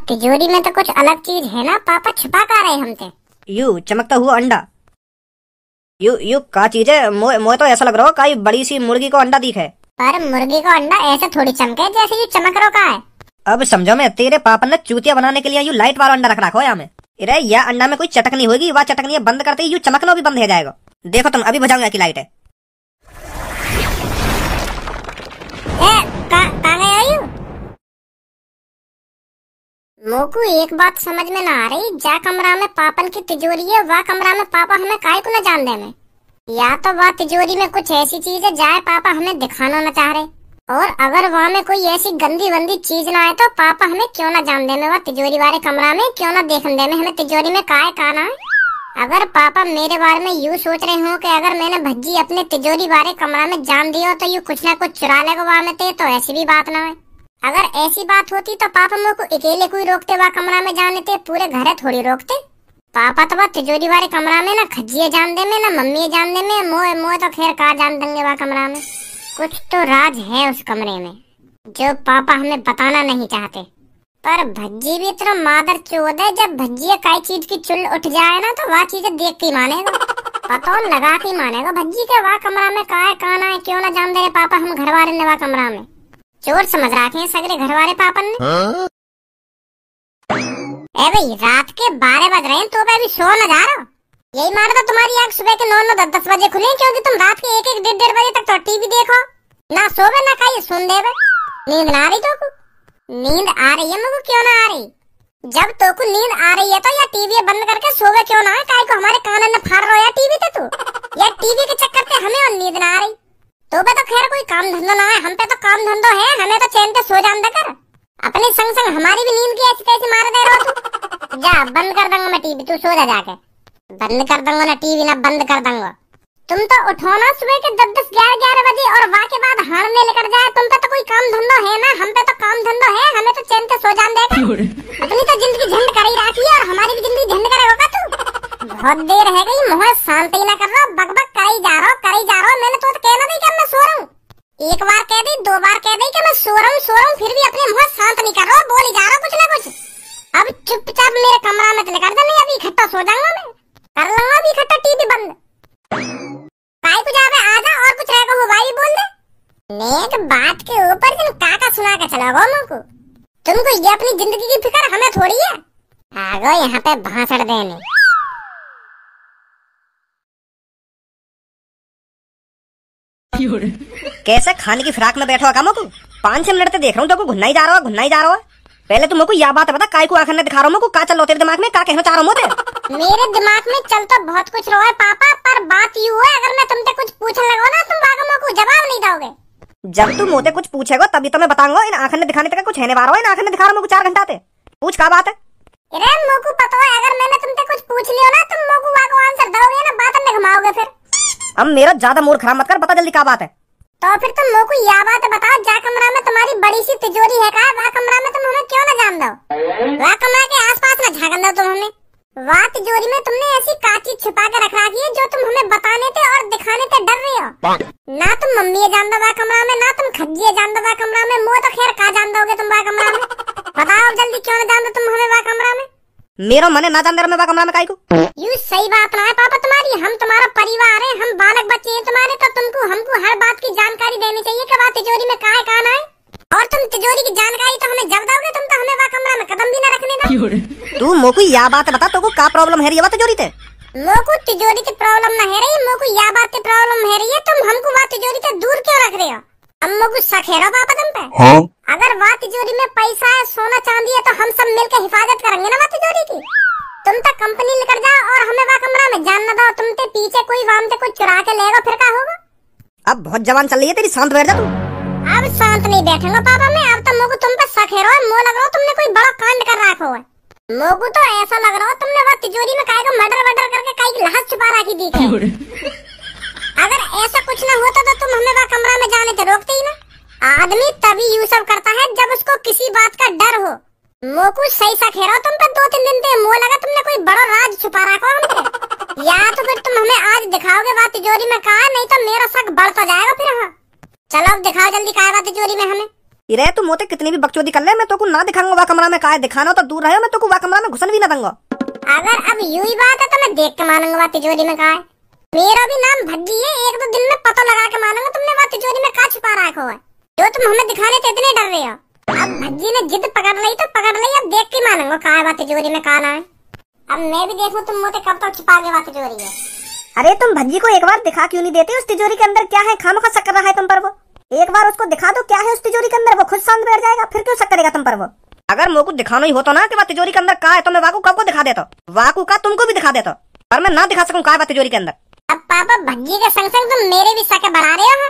तिजोरी में तो कुछ अलग चीज है ना, पापा छुपा का रहे हमसे। यू चमकता हुआ अंडा। यू का चीज है? मोए तो ऐसा लग रहा हो काई बड़ी सी मुर्गी को अंडा दिखे। पर मुर्गी को अंडा ऐसे थोड़ी चमके जैसे यू चमक रो का है। अब समझो मैं, तेरे पापा ने चूतिया बनाने के लिए यू लाइट वाला अंडा रख रखा हो यहाँ में। अरे यह अंडा में कोई चटकनी होगी, वह चटकनी बंद करते ही यू चमकना भी बंद हो जाएगा। देखो तुम, अभी बुझाऊंगा की लाइट है। मोकू एक बात समझ में ना आ रही, जा कमरा में पापन की तिजोरी है, वह कमरा में पापा हमें काहे को न जान दे में। या तो वह तिजोरी में कुछ ऐसी चीज है जाए पापा हमें दिखाना न चाह रहे, और अगर वहाँ में कोई ऐसी गंदी वंदी चीज ना आए तो पापा हमें क्यों ना जान दे में, वह तिजोरी वाले कमरा में क्यों ना देखने दे में हमें तिजोरी में काहे काना है। अगर पापा मेरे बारे में यूँ सोच रहे हो कि अगर मैंने भज्जी अपने तिजोरी वाले कमरा में जान दिया तो यू कुछ ना कुछ चुरा लेगा वहाँ में, तो ऐसी भी बात ना है। अगर ऐसी बात होती तो पापा मेरे को अकेले कोई रोकते वह कमरा में जाने थे, पूरे घर थोड़ी रोकते। पापा तो वह तिजोरी वाले कमरा में ना खज्जिए जान दे में, ना मम्मी जान दे में, मोए तो खैर कहा जान देंगे वह कमरा में। कुछ तो राज है उस कमरे में जो पापा हमें बताना नहीं चाहते। पर भज्जी भी इतना मादर चोद है, जब भज्जी कई चीज की चुल उठ जाए ना तो वह चीजें देख के मानेगा, पता लगा के मानेगा भज्जी के वह कमरा में काहे काना है, क्यों ना जान दे रहे पापा हम घर वाले ने वह कमरा में। चोर समझ रखे हैं सगरे घर वाले पापन ने। ए भाई रात के 12 बज रहे हैं तो अभी सो न जा रहा। यही मार तो तुम्हारी आँख सुबह के 9-10 बजे खुले, क्योंकि तुम रात के 1-1 बजे तक तो टीवी देखो, ना सोवे ना खाइए सुन देवे। नींद ना आ रही तो नींद आ रही है मुझको, क्यों ना आ रही? जब तो को नींद आ रही है तो या टीवी बंद करके सोवे क्यों ना है, काहे को हमारे कान में फाड़ रहा है टीवी ते तू, या टीवी के चक्कर से हमें और नींद ना आ रही। तो तो खैर कोई काम धंधा ना है, हम पे तो काम धंधो है, हमें तो चैन से सो जान दे कर, अपने संग संग हमारी भी नींद की ऐसी तैसी मार दे रहा तू। जा बंद कर दूंगा मैं टीवी, तू सो जा जाके। बंद कर दूंगा ना टीवी, ना बंद कर दूंगा। तुम तो उठो ना सुबह के 10-11 बजे और वहाँ के बाद हारने लेकर जाए, तुम पे तो कोई काम धंधो है ना, हम पे तो काम धंधो है, हमें तो चैन से सो जान देगा। अपनी तो जिंदगी झंड कर ही रखी है और हमारी भी जिंदगी झंड करेगा तू। बहुत देर है गई, मुँह शांत ही ना कर रहा, बकबक कर ही जा रहा, मैंने तो कहना नहीं कि मैं सो रहा हूँ। एक बार कह दी, 2 बार कह दी कि मैं सो रहा हूँ, फिर भी अपने मुँह शांत नहीं कर रहा, बोल ही जा रहा कुछ ना कुछ। अब चुपचाप मेरे कमरा में चले कर दे, नहीं अभी इकट्ठा सो जाऊंगा मैं, कर लूंगा अभी इकट्ठा टीवी बंद। काहे को जावे आजा और कुछ रहेगा हो भाई बोल दे। नेक बात के ऊपर तुम काका सुना के चलोगे मुझको, तुमको ये अपनी जिंदगी की फिक्र हमें थोड़ी है। आगो यहाँ पे भाषण देने। कैसे खाने की फिराक में बैठो कामो को 5-6 मिनट से देख रहा हूँ तो घुन्ना ही जा रहा है। पहले तुम को यह बात बता, काय को आखिर दिखा रहा हूँ, का चल रहा तेरे दिमाग में, का कहना चाह रहा हूँ? मेरे दिमाग में चल तो बहुत कुछ रहा है पापा, पर बात यूँ है अगर मैं तुमसे कुछ पूछने लगा ना तुम वाकई को जवाब नहीं दोगे। जब तुम मोते कुछ पूछेगा तभी तो मैं बताऊंगा। इन आखिर ने दिखाने तक कुछ है नहीं बारो, इन आखिर ने दिखा रहा हूँ 4 घंटा से। पूछ क्या बात है? अरे मोकू पता है अगर मैंने तुमसे कुछ पूछ लिया ना तुम मोकू वाको आंसर दोगे ना, बात में घुमाओगे फिर। अब मेरा ज्यादा मूड खराब मत कर, बता जल्दी क्या बात है। तो फिर तुम मोकू यह बात बताओ, जा कमरा में तुम्हारी बड़ी सी तिजोरी है का, वह कमरा में तुम हमें क्यों न जान दो, वह कमरा के आसपास न झांकन दो तुम हमें। वह तिजोरी में तुमने ऐसी काची छुपा के रख रखी है जो तुम हमें बताने थे और दिखाने थे डर रही हो। ना तुम मम्मी जान दो वह कमरा में, ना तुम खज्जी जान दो वह कमरा में, मुँह तो खैर कहा जान दोगे तुम वह कमरा में। बताओ जल्दी क्यों न जान दो तुम हमें वह कमरा में। मेरा मन ना जान दे रहा मैं कमरा में काई को। यू सही बात ना है पापा तुम्हारी, हम तुम्हारा परिवार है, हम बालक बच्चे हैं तुम्हारे, तो तुमको हमको हर बात की जानकारी देनी चाहिए कि वह तिजोरी में काहे काना है, और तुम तिजोरी की जानकारी तो हमें जब दोगे तुम तो हमें वह कमरा में कदम भी न रखने दो। तू मोको यह बात बता, तो का प्रॉब्लम है ये तिजोरी ते? मोको तिजोरी की प्रॉब्लम न है रही, मोको यह बात की प्रॉब्लम है रही है, तुम हमको वह तिजोरी से दूर क्यों रख रहे हो? अम्मो को शक है पापा तुम पे? हाँ? अगर वह तिजोरी में पैसा है, सोना चांदी है, तो हम सब मिलकर हिफाजत करेंगे ना वह तिजोरी की। तुम तक कंपनी लेकर जाओ और हमें वह कमरा में जान न दो, तुम ते पीछे कोई वाम से कुछ चुरा के लेगा फिर क्या होगा? अब बहुत जवान चल रही है तेरी, शांत बैठ जा तू। अब शांत नहीं बैठूंगा पापा मैं, अब तो मोको तुम पे शक है रो, मो लग रहा तुमने कोई बड़ा कांड कर रखा है। मोको तो ऐसा लग रहा तुमने वह तिजोरी में काय को मर्डर करके काय की लाश छुपा रखी थी। अगर ऐसा कुछ न होता तो तुम हमें वह कमरा में जाने से रोकते ही ना। आदमी तभी यूँ सब करता है जब उसको किसी बात का डर हो। मोकू सही सा खेरा तुम पर 2-3 दिन से, मुँह लगा तुमने कोई बड़ा राज छुपा रखा हमसे। या तो फिर तुम हमें आज दिखाओगे वह तिजोरी में कहा, नहीं तो मेरा शक बढ़ता जाएगा फिर। हाँ चलो अब दिखाओ जल्दी कहा वह तिजोरी में हमें। इरे तू मोते कितनी भी बकचोदी कर ले, मैं तो को ना दिखाऊंगा वह कमरा में, काहे दिखाना तो दूर रहे, मैं तो को वह कमरा में घुसन भी ना दूंगा। अगर अब यूं ही बात है तो मैं देख के मानूंगा वह तिजोरी में कहा है। मेरा भी नाम भज्जी है, एक दो दिन में पता लगा के मानूंगा तुमने वह तिजोरी में कहा छुपा रखा है, जो तुम हमें दिखाने से इतने डर रहे हो। अब भज्जी ने जिद पकड़ ली तो पकड़ ली, अब देख के मानूंगा कहा है वह तिजोरी में कहा ना है। अब मैं भी देखूं तुम मोते कब तक छुपा के वह तिजोरी है। अरे तुम भज्जी को एक बार दिखा क्यों नहीं देते उस तिजोरी के अंदर क्या है, खामखा शक कर रहा है तुम पर वो। एक बार उसको दिखा दो क्या है उस तिजोरी के अंदर, वो खुद शांत बैठ जाएगा, फिर क्यों शक करेगा तुम पर वो। अगर मुझको दिखाना ही होता ना कि वह तिजोरी के अंदर क्या है तो मैं वाकू कब को दिखा देता, वाकू का तुमको भी दिखा देता, पर मैं ना दिखा सकूं क्या है वह तिजोरी के अंदर। अब पापा भज्जी के संग संग तुम मेरे भी शक बढ़ा रहे हो।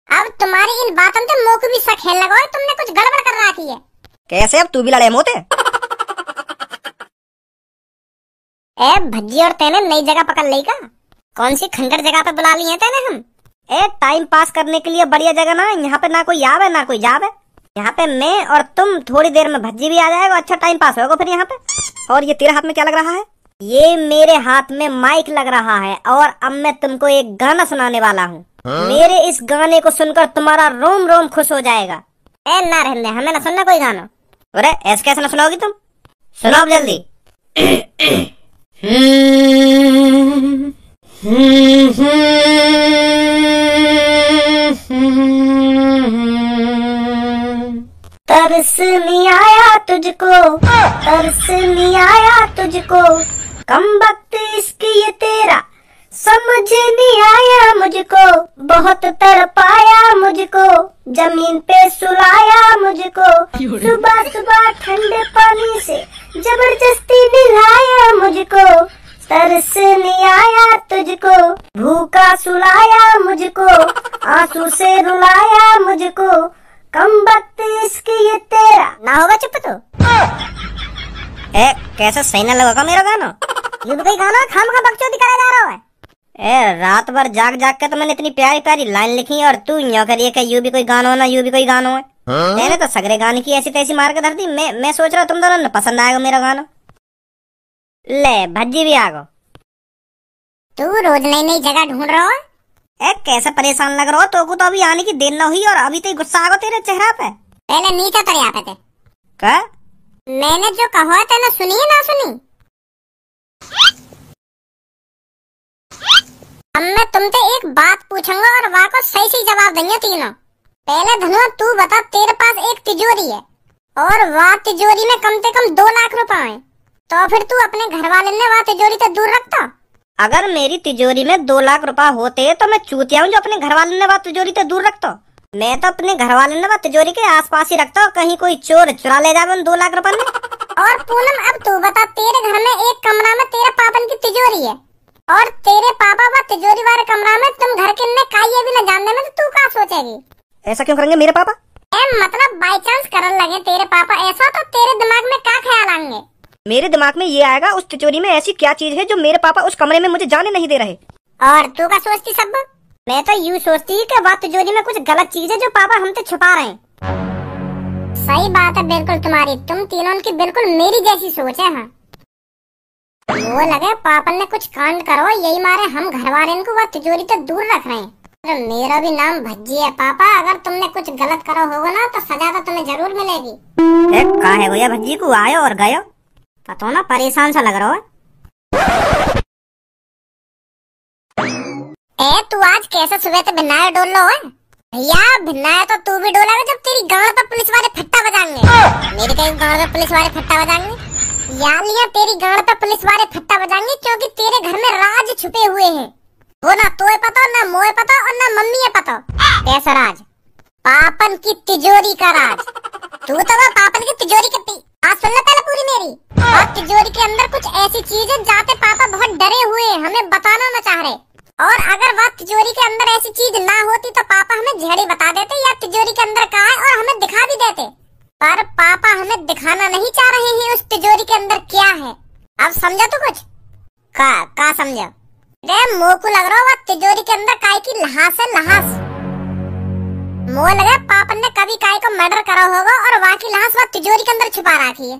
अब तुम्हारी इन बातों से मुंह को भी शक खेल लगा, तुमने कुछ गड़बड़ कर रखी है। कैसे, अब तू भी लड़े मोते। ए भज्जी और तेने नई जगह पकड़ ली का? कौन सी खंडर जगह पे बुला ली है तेने हम? ए टाइम पास करने के लिए बढ़िया जगह ना, यहाँ पे ना कोई आवे ना कोई जावे, यहाँ पे मैं और तुम, थोड़ी देर में भज्जी भी आ जाएगा, अच्छा टाइम पास होगा फिर यहाँ पे। और ये तेरे हाथ में क्या लग रहा है? ये मेरे हाथ में माइक लग रहा है और अब मैं तुमको एक गाना सुनाने वाला हूँ। मेरे इस गाने को सुनकर तुम्हारा रोम रोम खुश हो जाएगा। ए ना रहने, हमें ना सुनना कोई गाना। अरे ऐसे कैसे ना सुनाओगी तुम, सुनाओ जल्दी। तरस नहीं आया तुझको, तरस नहीं आया तुझको, कम वक्त इश्क ये तेरा समझ नहीं आया मुझको, बहुत तड़पाया मुझको, जमीन पे सुलाया मुझको, सुबह सुबह ठंडे पानी से जबरदस्ती नहलाया मुझको, तरस नहीं आया तुझको, भूखा सुलाया मुझको, आंसू से रुलाया मुझको, कम वक्त इश्क ये तेरा। ना होगा चुप तो। ए कैसे सही ना लगेगा मेरा गाना? ये भी कोई गाना खामखा बकचोदी करे जा रहा है। ए रात भर जाग जाग के तो मैंने इतनी प्यारी प्यारी लाइन लिखी और तू यूं करिए कि यू भी कोई गाना हो ना यू भी कोई गाना है। मैंने तो सगरे गाने की ऐसी तैसी मार के धर दी। मैं सोच रहा हूँ तुम दोनों ने पसंद आएगा मेरा गाना। ले भज्जी भी आ गो। तू रोज नई नई जगह ढूंढ रहा है। ए कैसे परेशान लग रहा हो, तो को तो अभी आने की देर न हुई और अभी तो गुस्सा आ गया तेरे चेहरा पे। पहले नीचे उतर यहाँ पे थे। क्या? मैंने जो कहा था ना सुनी ना सुनी? अब मैं तुमसे एक बात पूछूंगा और वहाँ को सही सही जवाब देंगे तीनों। पहले धनु तू बता, तेरे पास एक तिजोरी है और वह तिजोरी में कम से कम 2 लाख रुपए हैं, तो फिर तू अपने घर वाले ने वह तिजोरी से दूर रखता? अगर मेरी तिजोरी में 2 लाख रुपए होते तो मैं चूतिया हूँ जो अपने घर वाले ने वह तिजोरी से दूर रखता। मैं तो अपने घर वाले ने वह तिजोरी के आसपास ही रखता, कहीं कोई चोर चुरा ले जाए 2 लाख रुपए में। और पूनम अब तू बता, तेरे घर में एक कमरा में तेरे पापन की तिजोरी है और तेरे पापा वह तिजोरी वाले कमरा में तुम घर के ने काई भी न जानने में, तो तू क्या सोचेगी? ऐसा क्यों करेंगे मेरे पापा? मतलब बाई चांस करने लगे तेरे पापा ऐसा, तो तेरे दिमाग में क्या ख्याल आएंगे? मेरे दिमाग में ये आएगा उस तिजोरी में ऐसी क्या चीज है जो मेरे पापा उस कमरे में मुझे जाने नहीं दे रहे। और तू क्या सोचती सब? मैं तो यूँ सोचती कि वह तिजोरी में कुछ गलत चीज है जो पापा हमसे छुपा रहे हैं। सही बात है बिल्कुल तुम्हारी, तुम तीनों की बिल्कुल मेरी जैसी सोच है। हाँ वो लगे पापा ने कुछ कांड करो, यही मारे हम घर वाले इनको वह तिजोरी से दूर रख रहे हैं। तो मेरा भी नाम भज्जी है पापा, अगर तुमने कुछ गलत करो होगा ना तो सजा तो तुम्हें जरूर मिलेगी। का है भैया भज्जी को आयो और गयो, पता ना परेशान सा लग रहा है। तू आज कैसे सुबह से भिन्नाया डोल लो है? भैया भिन्नाया तो तू भी डोलेगा जब तेरी गांड पर पुलिस वाले फट्टा बजाएंगे। मेरी कहीं गांड पर पुलिस वाले फट्टा बजाएंगे? यालिया तेरी गांड पर पुलिस वाले फट्टा बजाएंगे क्योंकि तेरे घर में राज छुपे हुए हैं। वो ना तोए पता, ना मोए पता और ना मम्मी है पता। कैसा राज? पापन की तिजोरी का राज। तू तो वो पापन की तिजोरी की आज सुनना पहले पूरी मेरी। और तिजोरी के अंदर कुछ ऐसी चीज है जाते पापा बहुत डरे हुए हैं, हमें बताना न चाह रहे। और अगर वह तिजोरी के अंदर ऐसी चीज ना होती तो पापा हमें झड़ी बता देते या तिजोरी के अंदर क्या है और हमें दिखा भी देते, पर पापा हमें दिखाना नहीं चाह रहे हैं उस तिजोरी के अंदर क्या है। अब समझा तू कुछ? का समझा? मोह को लग रहा है तिजोरी के अंदर काय की लहास है, लहास। मोह लगा पापन ने कभी काय को मर्डर करा होगा और वहाँ की लाश वह तिजोरी के अंदर छुपा रखी है।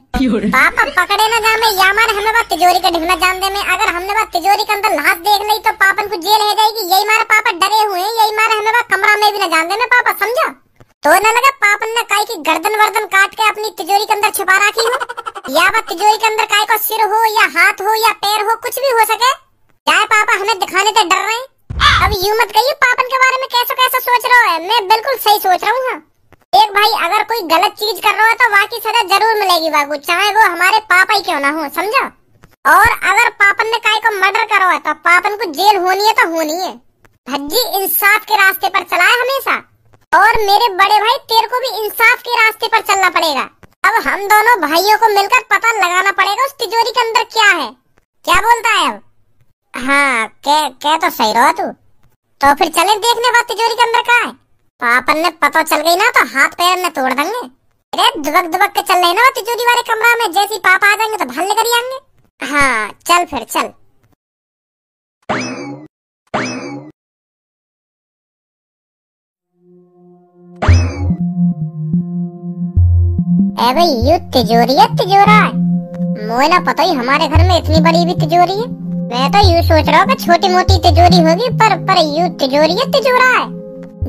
पापा पकड़े न जामे या मारे हमें वह तिजोरी का ढूंढना जान दे में, अगर हमने वह तिजोरी के अंदर लाश देख ली तो पापन को जेल हो जाएगी। यही मारे पापा डरे हुए हैं, यही मारे हमें वह कमरा में भी न जान दे में पापा, समझा? तो न लगा पापन ने काई की गर्दन वर्दन काट के अपनी तिजोरी के अंदर छुपा रखी हो, या वह तिजोरी के अंदर काय को सिर हो या हाथ हो या पैर हो, कुछ भी हो सके। क्या पापा हमें दिखाने से डर रहे हैं? अब यूं मत कहिए पापन के बारे में कैसा कैसा सोच रहा है, मैं बिल्कुल सही सोच रहा हूँ। एक भाई अगर कोई गलत चीज कर रहा है तो वहाँ की सजा जरूर मिलेगी वागू, चाहे वो हमारे पापा ही क्यों ना हो, समझा। और अगर पापन ने काय को मर्डर करो है तो पापन को जेल होनी है तो होनी है। भज्जी इंसाफ के रास्ते पर चला है हमेशा, और मेरे बड़े भाई तेरे को भी इंसाफ के रास्ते पर चलना पड़ेगा। अब हम दोनों भाइयों को मिलकर पता लगाना पड़ेगा उस तिजोरी के अंदर क्या है। क्या बोलता है अब? हाँ क्या तो सही रहो तू। तो फिर चले देखने बाद तिजोरी के अंदर क्या है। पापन ने पता चल गई ना तो हाथ पैर में तोड़ देंगे। अरे दुबक दुबक के चल रहे ना तिजोरी वाले कमरा में, जैसे ही पापा आ जाएंगे तो भाल लेकर ही आएंगे। हाँ चल फिर चल। भाई यू तिजोरी है तिजोरा है, मुझे ना पता ही हमारे घर में इतनी बड़ी भी तिजोरी है। मैं तो यूँ सोच रहा हूँ कि छोटी मोटी तिजोरी होगी, पर यू तिजोरी है तिजोरा है।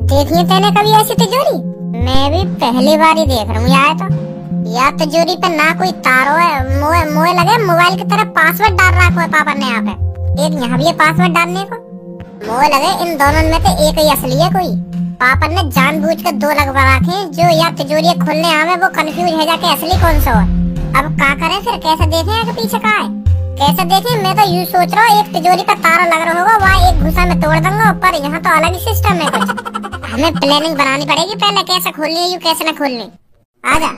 देखिए तेने कभी ऐसी तिजोरी? मैं भी पहली बार ही देख रहा हूँ यार। तो या तिजोरी पे ना कोई तारो है, मोए लगे मोबाइल की तरह पासवर्ड डाल रखा है पापा ने यहाँ पे। एक यहाँ भी है पासवर्ड डालने को। मोए लगे इन दोनों में से एक ही असली है कोई। पापा ने जानबूझकर दो लगवा रखे हैं, जो या तिजोरी खोलने आवे वो कंफ्यूज है जाके असली कौन सा है। अब क्या करें फिर, कैसे देखें आगे पीछे का है, कैसे देखें। मैं तो यूँ सोच रहा हूँ एक तिजोरी का तारा लग रहा होगा, वहाँ एक घुसा में तोड़ दूंगा, पर यहाँ तो अलग ही सिस्टम है कुछ। हमें प्लानिंग बनानी पड़ेगी पहले, कैसे खोलनी है यू कैसे न खोलनी। आजा।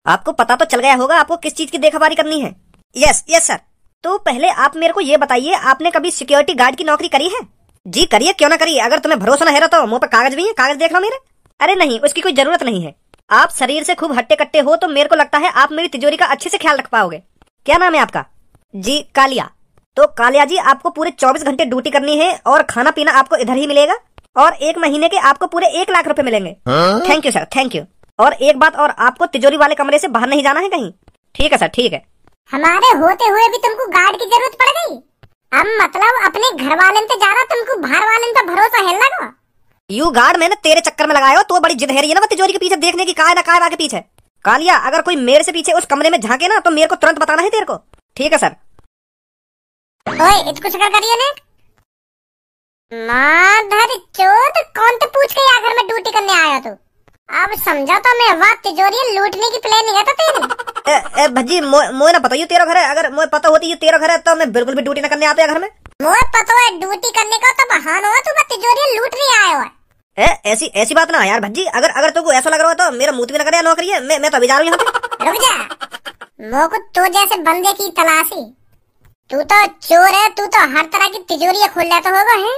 आपको पता तो चल गया होगा आपको किस चीज की देखभाली करनी है। Yes sir. तो पहले आप मेरे को ये बताइए, आपने कभी सिक्योरिटी गार्ड की नौकरी करी है? जी करिए, क्यों ना करिए। अगर तुम्हें भरोसा न है तो मुंह पर कागज भी है, कागज देख लो मेरे। अरे नहीं, उसकी कोई जरूरत नहीं है। आप शरीर से खूब हट्टे कट्टे हो तो मेरे को लगता है आप मेरी तिजोरी का अच्छे से ख्याल रख पाओगे। क्या नाम है आपका? जी कालिया। तो कालिया जी, आपको पूरे 24 घंटे ड्यूटी करनी है और खाना पीना आपको इधर ही मिलेगा, और 1 महीने के आपको पूरे 1 लाख रुपए मिलेंगे। Thank you sir, thank you. और एक बात और, आपको तिजोरी वाले कमरे से बाहर नहीं जाना है कहीं। ठीक है सर, ठीक है। हमारे होते हुए भी तुमको गार्ड की जरूरत पड़ गई? अब मतलब अपने घर वाले से ज्यादा तुमको बाहर वाले पे भरोसा है लगा? यू गार्ड मैंने तेरे चक्कर में लगाया हो, तो बड़ी जिद है रही है ना तिजोरी के पीछे देखने की, काय ना काय के पीछे। कालिया, अगर कोई मेरे से पीछे उस कमरे में झांके ना तो मेरे को तुरंत बताना है तेरे को। ठीक है सर। ओए इसको शक्ल करिए ना। माधर चोद, कौन तो पूछ के घर में ड्यूटी करने आया तू? अब समझा तो मैं, वाह तिजोरी लूटने की प्लानिंग है तो तेरी। भज्जी मोए ना पता तेरा घर है, अगर मोए पता होती ये तेरा घर है तो मैं बिल्कुल भी ड्यूटी न करने आता घर में। मोए पता है ड्यूटी करने का तो बहाना है, तू तिजोरी लूट नहीं आया है। ऐसी बात ना यार भज्जी, अगर तुमको ऐसा लग रहा हो तो मेरा मुंह भी न करे नौकरी है। मैं तो अभी जा रहा हूँ यहाँ पे। रुक जा, मोह को तो जैसे बंदे की तलाशी। तू तो चोर है, तू तो हर तरह की तिजोरी खोल लेता होगा है।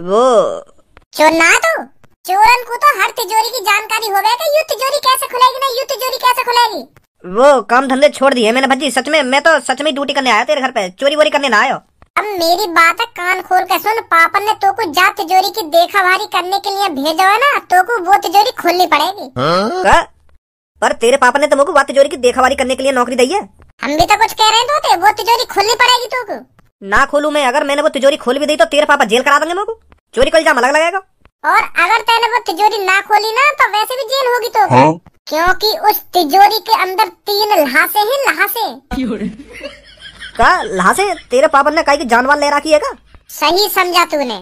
वो चोर ना तो चोरन को तो हर तिजोरी की जानकारी होगा कि यू तिजोरी कैसे खुलेगी ना यू तिजोरी कैसे खुलेगी। वो काम धंधे छोड़ दिए मैंने भज्जी, सच में मैं तो सच में ड्यूटी करने आया तेरे घर पे, चोरी वोरी करने ना आया। अब मेरी बात है कान खोल के सुन, पापा ने तो को जा तिजोरी की देखा भारी करने के लिए भेजा है ना, तो को वो तिजोरी खोलनी पड़ेगी। पर तेरे पापा ने तो मुझको वो तिजोरी की देखभाली करने के लिए नौकरी दी है। हम भी तो कुछ कह रहे हैं तो वो तिजोरी खोलनी पड़ेगी तो को। ना खोलूं मैं, अगर मैंने वो तिजोरी खोल भी दी तो तेरे पापा जेल करा देंगे मुझको, चोरी का इल्जाम अलग लगेगा। और अगर तैने वो तिजोरी ना खोली ना तो वैसे भी जेल होगी तो क्योंकि उस तिजोरी के अंदर 3 लहासे हैं, लहासे। का लहासे? तेरे पापा ने कहीं की जानवर ले रखी है का? सही समझा तूने,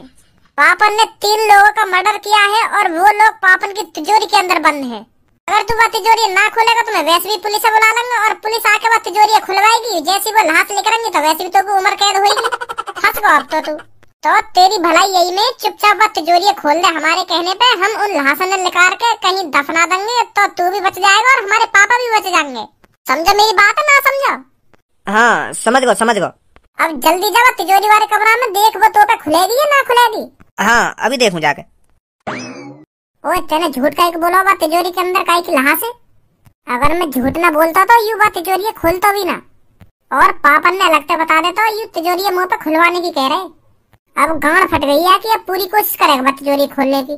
पापन ने 3 लोगों का मर्डर किया है और वो लोग पापन की तिजोरी के अंदर बंद हैं। अगर तू वो तिजोरी ना खोलेगा तो मैं वैसे भी पुलिस बुला लूंगा और पुलिस आके वो तिजोरी खुलवाएगी। जैसी वो लहास लेकर आएंगे तो वैसे भी तो उम्र कैद होगी। फंस गो अब तो तू। तो तेरी भलाई यही में चुपचाप वो तिजोरी खोल दे, हमारे कहने पे हम उन लहासन निकाल के कहीं दफना देंगे तो तू भी बच जाएगा और हमारे पापा भी बच जाएंगे। समझो मेरी बात है ना समझो? हाँ समझ गो। अब जल्दी जाओ तिजोरी वाले कमरा में, देख वो तो खुलेगी या ना खुलेगी। हाँ अभी देखूं जाके। ओए तेने झूठ का एक बोला बा तिजोरी के अंदर काई की लहास है? अगर मैं झूठ ना बोलता तो यू बा तिजोरी खुलता भी ना, और पापन ने लगते बता देता यू तिजोरी मुंह पे खुलवाने की कह रहे। अब गांड फट गई है कि अब पूरी कोशिश करेगा बा तिजोरी खोलने की।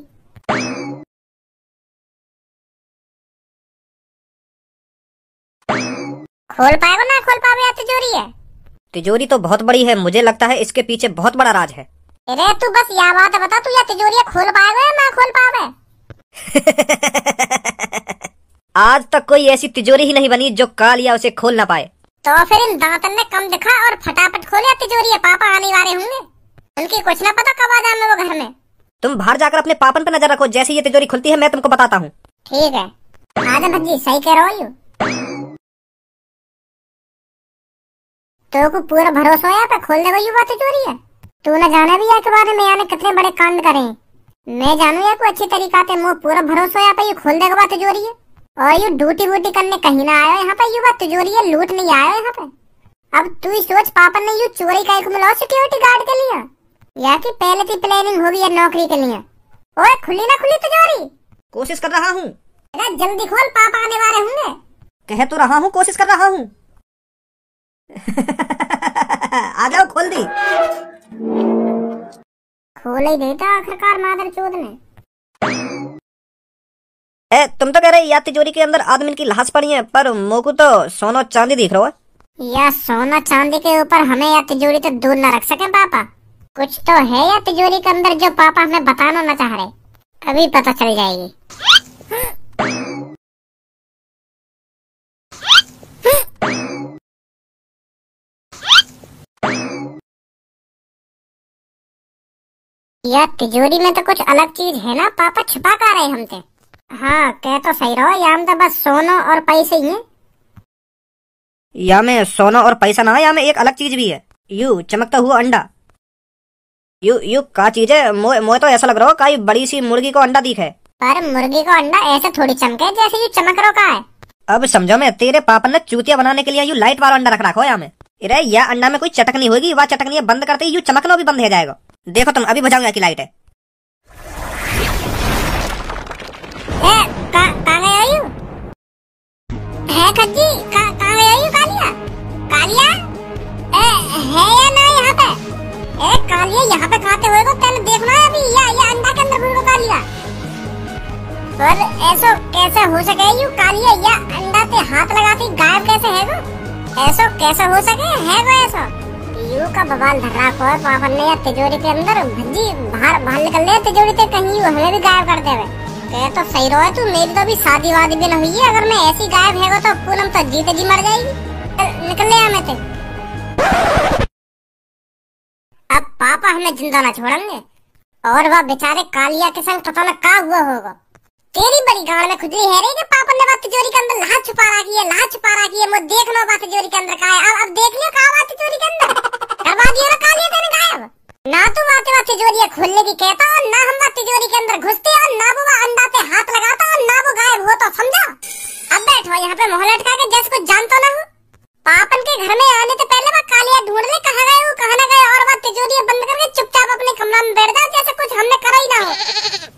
खोल पाएगा ना खोल पावे तिजोरी है? तिजोरी तो बहुत बड़ी है, मुझे लगता है इसके पीछे बहुत बड़ा राज है। अरे तू बस यह बात बता, तू यह तिजोरी खोल पाएगा या ना खोल पावे? आज तक कोई ऐसी तिजोरी ही नहीं बनी जो कालिया उसे खोल ना पाए। तो फिर इन दांतन ने कम दिखा और फटाफट खोले तिजोरी, पापा आने वाले होंगे, उनकी कुछ ना पता कब आ जाए वो घर में। तुम बाहर जाकर अपने पापन पे नजर रखो, जैसे ये तिजोरी खुलती है मैं तुमको बताता हूँ। ठीक है, आजा भज्जी, सही कह रहा हो। तो को पूरा भरोसा है पे खोल देगा युवा तिजोरी है। तू न जाने भी है के बारे में, यानी कितने बड़े कांड करे। मैं जानू या कोई अच्छी तरीका से मुझे पूरा भरोसा है पे ये खोल देगा तिजोरी है। और ये ड्यूटी वूटी करने कहीं ना आयो यहाँ पे, युवा तिजोरी है लूट नहीं आयो यहाँ पे। अब तू ही सोच, पापा ने यू चोरी का एक मिला सिक्योरिटी गार्ड के लिए, या कि पहले की प्लानिंग होगी है नौकरी के लिए। ओए खुली ना खुली तिजोरी? कोशिश कर रहा हूँ। जल्दी खोल, पापा आने वाले होंगे। कह तो रहा हूँ, कोशिश कर रहा हूँ। आ जाओ, खोल दी। खोल ही देता आखिरकार मादर चोद ने। तुम तो कह रहे या तिजोरी के अंदर आदमी की लाश पड़ी है, पर मोकू तो सोना चांदी दिख रहा है। या सोना चांदी के ऊपर हमें या तिजोरी तो दूर न रख सके पापा। कुछ तो है या तिजोरी के अंदर जो पापा हमें बताना न चाह रहे, अभी पता चल जाएगी। या तिजोरी में तो कुछ अलग चीज है ना, पापा छुपा कर रहे हमसे। हाँ कह तो सही रहो, या में तो बस सोना और पैसे ही हैं। या में सोना और पैसा ना है, या में एक अलग चीज भी है, यू चमकता हुआ अंडा। यू का चीज है? मोए तो ऐसा लग रहा हो काई बड़ी सी मुर्गी को अंडा दिखे। पर मुर्गी को अंडा ऐसे थोड़ी चमके जैसे यू चमक रहा का है। अब समझो, मैं तेरे पापा ने चूतिया बनाने के लिए यू लाइट वाला अंडा रख रखा हो यहाँ में। अरे यह अंडा में कोई चटकनी होगी, वह चटकनी बंद करते ही यू चमकना भी बंद हो जाएगा। देखो तुम, अभी बुझाऊंगा की लाइट है। खज्जी कहाँ गई यू? कालिया कालिया है या ना यहाँ पे? कालिया यहाँ पे खाते हुए को तेने देखना है अभी, या अंडा के अंदर घुस कालिया। पर ऐसा कैसे हो सके यू कालिया, या अंडा पे हाथ लगाती गायब कैसे है वो? ऐसा कैसे हो सके है वो? ऐसा यू का बवाल धर रहा को पापा ने या तिजोरी के अंदर भज्जी बाहर निकल ले तिजोरी से, कहीं यू हमें भी गायब कर देवे। तो सही रहो तू, मेरी तो अभी शादी वादी भी न हुई है, अगर मैं ऐसी गायब है तो पूनम तो जीते जी मर जाएगी। निकल ले हमें थे। अब पापा हमें जिंदा ना छोड़ेंगे, और वह बेचारे कालिया के संग पता न क्या हुआ होगा। तेरी बड़ी गाड़ में खुजली है रे कि पापा ने बात तिजोरी के अंदर लाश छुपा रखी है, लाश छुपा रखी है। मुझे देख लो बात तिजोरी के अंदर का है। अब देख लियो कहाँ बात तिजोरी के अंदर करवा दिया ना कालिया तेने गायब। ना तू बात तिजोरी खोलने की कहता, और ना हम बात तिजोरी के अंदर घुसते, और ना वो अंडा पे हाथ लगाता, और ना वो गायब हो। तो समझा? अब बैठो यहाँ पे मोहल्ला लटका के जैसे कुछ जानता ना हो। पापन के घर में आने से पहले वह कालिया ढूंढ ले कहाँ गए वो कहाँ न गए, और वह तिजोरी बंद करके चुपचाप अपने कमरा में बैठ जाओ जैसे कुछ हमने करा ही ना हो।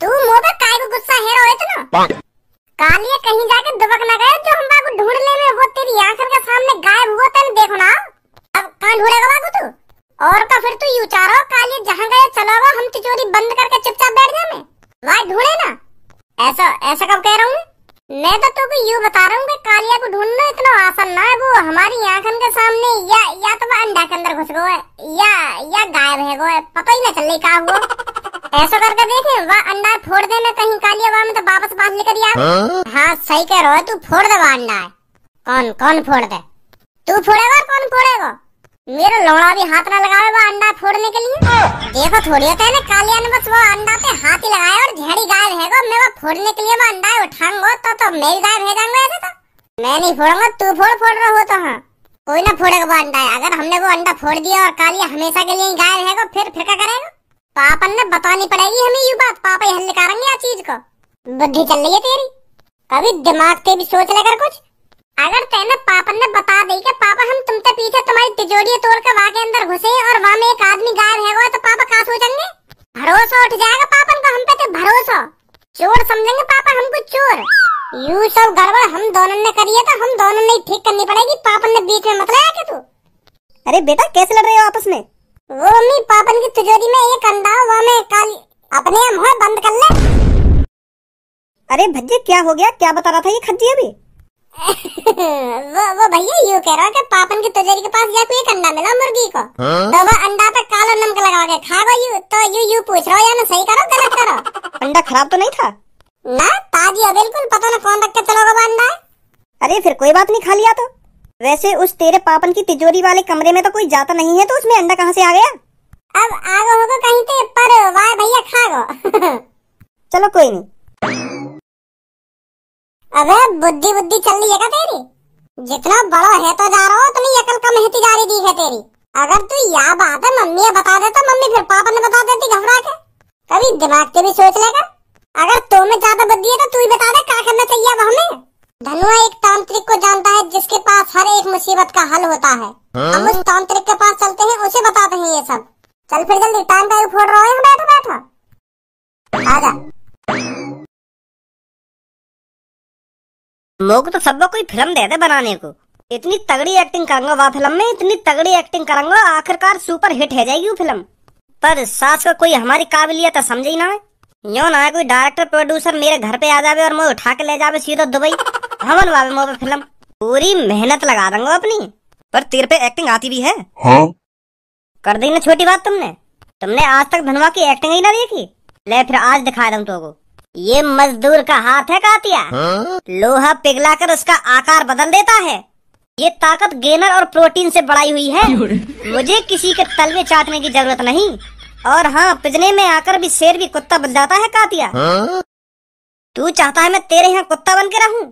तू मुँह पे काय को गुस्सा है रहा है तो ना? कालिया कहीं जाके दुबक न गए जो हम बाबू ढूंढने में वो तेरी आंखों के सामने गायब हुआ। तेने देखो ना अब कहाँ ढूंढेगा बाबू तू? और का फिर तू यू चाह रहा कालिया जहाँ गए चलो हम तिजोरी बंद करके चुपचाप बैठ जाए, वहाँ ढूंढे ना। ऐसा कब कह रहा हूँ मैं तो तुमको यूँ बता रहा हूँ कि कालिया को ढूंढना इतना आसान ना है। वो हमारी आंखों के सामने या तो वो अंडा के अंदर घुस गो है, या गायब है गो है, पता ही ना चल क्या हुआ। ऐसा करके देखे वह अंडा फोड़ देना कहीं कालिया वहाँ में तो वापस बाहर लेकर आ। हाँ सही कह रहा है, तू फोड़ दे वो अंडा है। कौन फोड़ दे? तू फोड़ेगा और कौन फोड़ेगा? मेरा लोड़ा भी हाथ ना लगावे वो अंडा फोड़ने के लिए। देखो थोड़ी होता है ना, कालिया ने बस वो अंडा पे हाथ ही लगाया और झड़ी गायब है गो। मैं वो फोड़ने के लिए वो अंडा उठाऊंगा तो मैं भी गायब है जाऊंगा। ऐसे तो मैं नहीं फोड़ूंगा, तू फोड़ रहा हो तो। हाँ कोई ना फोड़ेगा वो अंडा। अगर हमने वो अंडा फोड़ दिया और कालिया हमेशा के लिए गायब है गो, फिर क्या करेगा? पापा ने बतानी पड़ेगी हमें ये बात। पापा ही हल निकालेंगे इस चीज को। बुद्धि चल रही है तेरी, कभी दिमाग से भी सोच लेकर कुछ। अगर तेने पापा ने बता दी कि पापा हम तुमसे पीछे तुम्हारी तिजोरी तोड़ के वहाँ के अंदर घुसे और वहाँ में एक आदमी गायब है तो पापा क्या सोचेंगे? भरोसा उठ जाएगा पापा का हम पे। तो भरोसा चोर समझेंगे पापा हमको चोर। यू सब गड़बड़ हम दोनों ने करी है तो हम दोनों ने ठीक करनी पड़ेगी। पापा ने बीच में मत लाया क्या तू? अरे बेटा कैसे लड़ रहे हो आपस में? वो मम्मी पापन की तिजोरी में एक अंडा वहाँ में काली अपने मुँह बंद कर ले। अरे भज्जे क्या हो गया? क्या बता रहा था ये खज्जी अभी? वो भैया यूँ कह रहा है कि पापन की तिजोरी के पास जाके एक अंडा मिला मुर्गी को, तो वो अंडा पे काला नमक लगा के खा गो। यू तो यू पूछ रहा हो या मैं सही करो गलत करो? अंडा खराब तो नहीं था ना? ताजी है बिल्कुल, पता ना कौन रख के चलोगा वो अंडा। अरे फिर कोई बात नहीं, खा लिया तो। वैसे उस तेरे पापन की तिजोरी वाले कमरे में तो कोई जाता नहीं है, तो उसमें अंडा कहाँ से आ गया? अब आगो होगा कहीं पे, पर वाह भैया खा गो। चलो कोई नहीं। अबे बुद्धि बुद्धि चल रही है क्या तेरी? जितना बड़ा है तो जा रहा हो, उतनी अकल कम है जा रही दी है तेरी। अगर तू यह बात है मम्मी बता देता, मम्मी फिर पापा ने बता देती घबरा के। कभी दिमाग से भी सोच लेगा। अगर तो में ज्यादा बुद्धि है तो तू ही बता दे क्या करना चाहिए अब हमें। धनुआ एक तांत्रिक को जानता है जिसके पास हर एक मुसीबत का हल होता है। हम उस तांत्रिक के पास चलते हैं, उसे बताते हैं ये सब। चल फिर जल्दी, टाइम का फोड़ रहा है, बैठो बैठो आजा। मोको तो सबको कोई फिल्म दे दे बनाने को। इतनी तगड़ी एक्टिंग करूंगा वह फिल्म में, इतनी तगड़ी एक्टिंग करूंगा आखिरकार सुपर हिट हो जाएगी वो फिल्म। पर सास का कोई हमारी काबिलियत समझ ही ना है। यो ना है कोई डायरेक्टर प्रोड्यूसर मेरे घर पे आ जावे और मैं उठा के ले जावे सीधा दुबई, हमन वावे मोबे फिल्म। पूरी मेहनत लगा दूंगा अपनी। पर तेरे पे एक्टिंग आती भी है? हाँ? कर दी ना छोटी बात तुमने आज तक धनवा की एक्टिंग ही ना देखी। ले फिर आज दिखा दूं तुमको। ये मजदूर का हाथ है कातिया, लोहा पिघलाकर उसका आकार बदल देता है। ये ताकत गेनर और प्रोटीन से बढ़ाई हुई है। मुझे किसी के तलवे चाटने की जरूरत नहीं। और हाँ, पिजने में आकर भी शेर भी कुत्ता बन जाता है कातिया। तू चाहता है मैं तेरे यहाँ कुत्ता बन के रहूं?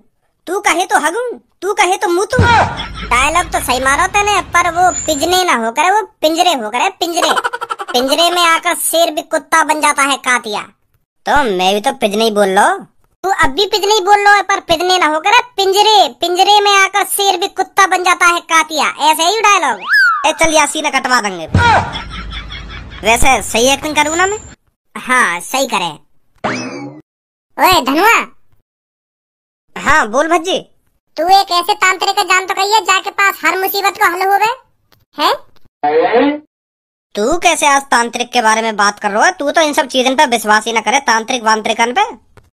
तू कहे तो हगूं, तू कहे तो मुतूं। डायलॉग तो सही मारो तेने, पर वो पिजने ना होकर वो पिंजरे होकर पिंजरे। पिंजरे में आकर शेर भी कुत्ता बन जाता है कातिया। तो मैं भी तो पिजने ही बोल लो। तू अब भी पिजने ही बोल लो, पर पिजने ना होकर पिंजरे। पिंजरे में आकर शेर भी कुत्ता बन जाता है कातिया। ऐसे ही डायलॉग। चल यासीन कटवा देंगे। वैसे सही एक्टिंग करूँ ना मैं? हाँ सही करे। ओए धनुआ। हाँ बोल भज्जी। तू एक ऐसे तांत्रिक का जान तो कही है जाके पास हर मुसीबत को हल हो गए है? तू कैसे आज तांत्रिक के बारे में बात कर रहा है? तू तो इन सब चीजों पे विश्वास ही न करे, तांत्रिक वांत्रिकन पे।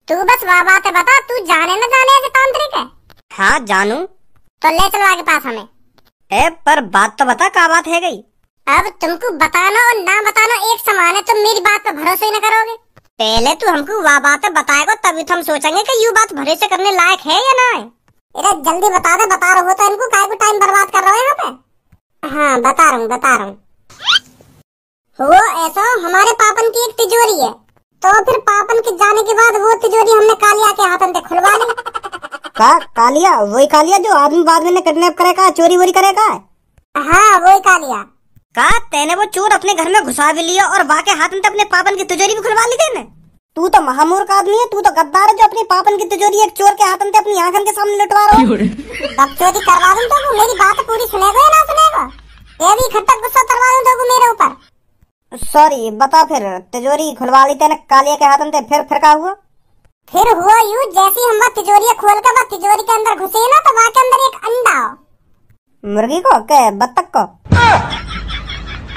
तू बस वाह बात है बता, तू जाने न जाने ऐसे तांत्रिक है? हाँ जानू। तो ले चलो आगे पास हमें। पर बात तो बता, क्या बात है गई? अब तुमको बताना और ना बताना एक समान है, तुम मेरी बात पे भरोसा ही न करोगे। पहले तू हमको वाह बात बताएगा, तभी तो हम सोचेंगे कि ये बात भरोसे करने लायक है या ना है। इधर जल्दी बता दे, बता रहा हो तो इनको काय को टाइम बर्बाद कर रहे हो यहाँ पे। हाँ बता रहा हूँ। वो ऐसा हमारे पापन की एक तिजोरी है, तो फिर पापन के जाने के बाद वो तिजोरी हमने कालिया के हाथों से खुलवा ली। कालिया? वही कालिया जो आदमी बाद में किडनैप करेगा, चोरी वोरी करेगा? हाँ वही कालिया। तेने वो चोर अपने घर में घुसा भी लिया और वाके हाथ में अपने पापन की तिजोरी भी खुलवा ली तेने? तू तो महामूर्ख आदमी है, तू तो गद्दार है जो अपनी पापन की तिजोरी एक चोर के हाथों से अपनी आंखों के सामने लुटवा रहा है। अब चोरी करवा दूं तो मेरी बात पूरी सुनेगा या ना सुनेगा? ये भी खट्टा गुस्सा करवा दूं तो मेरे ऊपर। सॉरी बता, फिर तिजोरी खुलवा ली तेने कालिया के हाथों से, फिर क्या हुआ? फिर हुआ यूं, जैसे हम तिजोरी खोल कर तिजोरी के अंदर घुसे ना, तो वहाँ के अंदर एक अंडा। मुर्गी को क्या बत्तख को?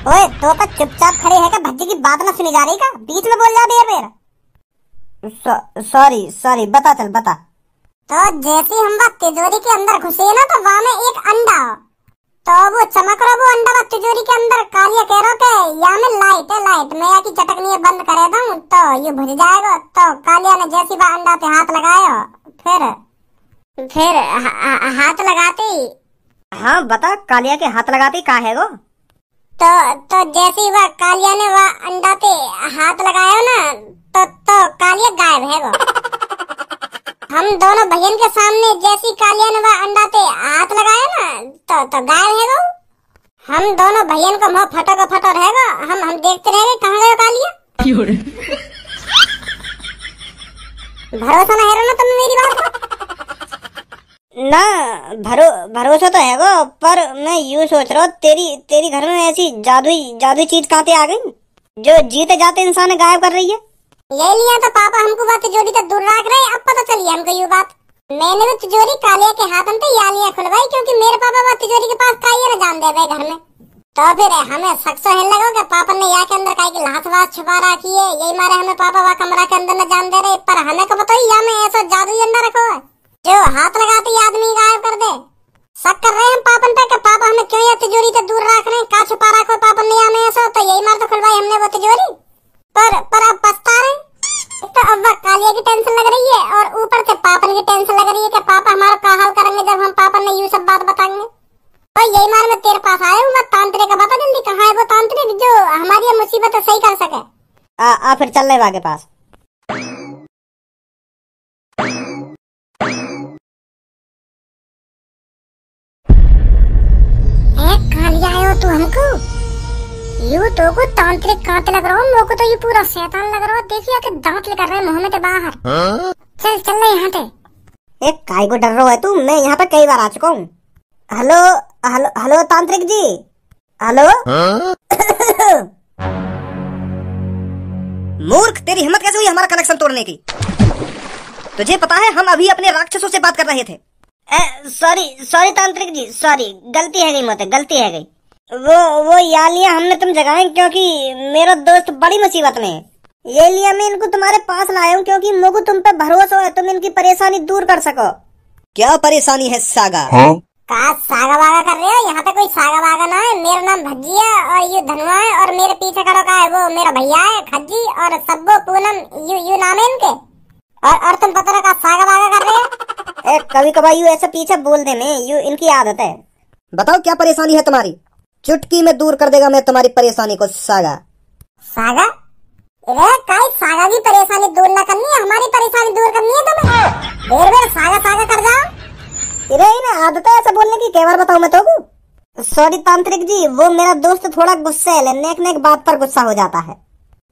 ओए तो चुपचाप खड़े है का? भज्जी की बात ना सुनी जा रही का? बीच में बोल जा बेर। सॉरी बता, चल बता। तो जैसे हम तिजोरी के अंदर घुसे ना, तो वहाँ में एक अंडा, तो वो चमक रहा वो अंडा तिजोरी के अंदर। कालिया कह रहा के यहाँ में लाइट है, लाइट मैं यहाँ की चटकनी बंद करे दूं तो ये बुझ जाएगा। तो कालिया ने जैसी वह अंडा पे हाथ लगाया, फिर हाथ लगाते। हाँ बता, कालिया के हाथ लगाते का है वो? तो जैसे ही वह कालिया ने वह अंडा पे हाथ लगाया ना, तो कालिया गायब है वो। हम दोनों बहन के सामने जैसी कालिया ने वह अंडा पे हाथ लगाया ना, तो गायब है वो। हम दोनों बहन को मुँह फटो रहेगा, हम देखते रहेंगे कहाँ गए कालिया। भरोसा ना है ना तुम मेरी बात को? ना भरोसा तो है वो, पर मैं यूँ सोच रहा हूँ तेरी घर में ऐसी जादुई चीज कहाँ से आ गई जो जीते जाते इंसान गायब कर रही है? ये लिया तो पापा हमको बात तिजोरी तक दूर रख रहे। अब पता चली हमको ये बात। मैंने भी तिजोरी कालिया के हाथों पे यालियां खुलवाई, क्योंकि मेरे पापा बात तिजोरी के पास काई न जान दे गए घर में। तो फिर हमें शक तो है लगा कि पापा ने यहाँ के अंदर काई की लाश छुपा रखी है, यही मारे हमें पापा वहाँ कमरा के अंदर न जान दे रहे। पर हमें को बताइए यहाँ में ऐसा जादुई अंडा रखो है जो हाथ लगाते ही आदमी गायब कर दे। शक कर रहे हैं हम पापन पे कि पापा हमें क्यों ये तिजोरी से दूर रख रहे हैं, का छुपा रखो पापन नहीं आने ऐसा, तो यही मार तो खुलवाई हमने वो तिजोरी। पर अब पछता रहे। एक तो अब कालिया की टेंशन लग रही है और ऊपर से पापन की टेंशन लग रही है कि पापा हमारा क्या हाल करेंगे जब हम पापन ने यूं सब बात बताएंगे। और यही मार मैं तेरे पास आया हूँ, मैं तांत्रिक का बता जल्दी कहाँ है वो तांत्रिक जो हमारी ये मुसीबत सही कर सके। आ फिर चल रहे के पास। कालिया आयो तू हमको यू तो को तांत्रिक कांटे लग रहा हूँ, मेरे को तो ये पूरा शैतान लग रहा है। देखिए कि दांत लेकर रहे मुंह में के बाहर। चल चल रहे यहाँ पे। एक काय को डर रहा है तू, मैं यहाँ पे कई बार आ चुका हूँ। हेलो हेलो हेलो तांत्रिक जी, हेलो। मूर्ख, तेरी हिम्मत कैसे हुई हमारा कनेक्शन तोड़ने की? तुझे पता है हम अभी अपने राक्षसों से बात कर रहे थे। सॉरी तांत्रिक जी, सॉरी, गलती है गई मोते, गलती है गई। वो यालियां हमने तुम जगाए क्योंकि मेरा दोस्त बड़ी मुसीबत में है। ये लिया मैं इनको तुम्हारे पास लाया हूँ क्योंकि मुझे तुम पे भरोसा है, तुम इनकी परेशानी दूर कर सको। क्या परेशानी है सागा? का सागा वागा कर रहे हो? यहाँ पे कोई सागा वागा ना है। मेरा नाम भज्जी है और ये धनुआ है और मेरे पीछे खड़ा का है वो मेरा भैया है खज्जी और सब्बो पूनम, यू नाम है इनके। और तुम पता ना का सागा वागा कर रहे हो? कभी कभार यू ऐसे पीछे बोल देने, यू इनकी आदत है। बताओ क्या परेशानी है तुम्हारी? चुटकी में दूर कर देगा मैं तुम्हारी परेशानी को सागा। सागा? काई सागा की परेशानी दूर ना करनी है, हमारी परेशानी दूर करनी है तुम्हें। देर बेर सागा सागा कर जाओ। आदत है ऐसा बोलने की, कई बार बताऊं मैं तो। सॉरी तांत्रिक जी, वो मेरा दोस्त थोड़ा गुस्से है, नेक बात पर गुस्सा हो जाता है।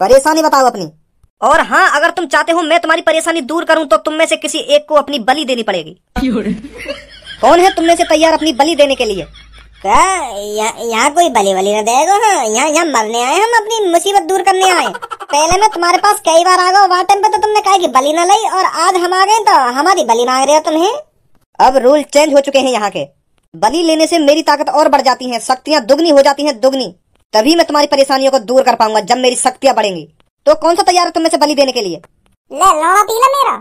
परेशानी बताओ अपनी। और हाँ, अगर तुम चाहते हो मैं तुम्हारी परेशानी दूर करूं तो तुम में से किसी एक को अपनी बलि देनी पड़ेगी। कौन है तुम में से तैयार अपनी बलि देने के लिए? क्या यहाँ कोई बलि न देगा? हाँ, यहाँ मरने आए, हम अपनी मुसीबत दूर करने आए। पहले मैं तुम्हारे पास कई बार आ गया, वहाँ टाइम पे तो तुमने कहा कि बलि न लाई, और आज हम आ गए तो हमारी बलि मांग रहे हो तुम्हें। अब रूल चेंज हो चुके हैं यहाँ के। बलि लेने से मेरी ताकत और बढ़ जाती है, शक्तियाँ दुगनी हो जाती हैं, दुगनी। तभी मैं तुम्हारी परेशानियों को दूर कर पाऊंगा जब मेरी शक्तियाँ बढ़ेंगी। तो कौन सा तैयार है तुम में से बलि देने के लिए? ले लौड़ा पीला मेरा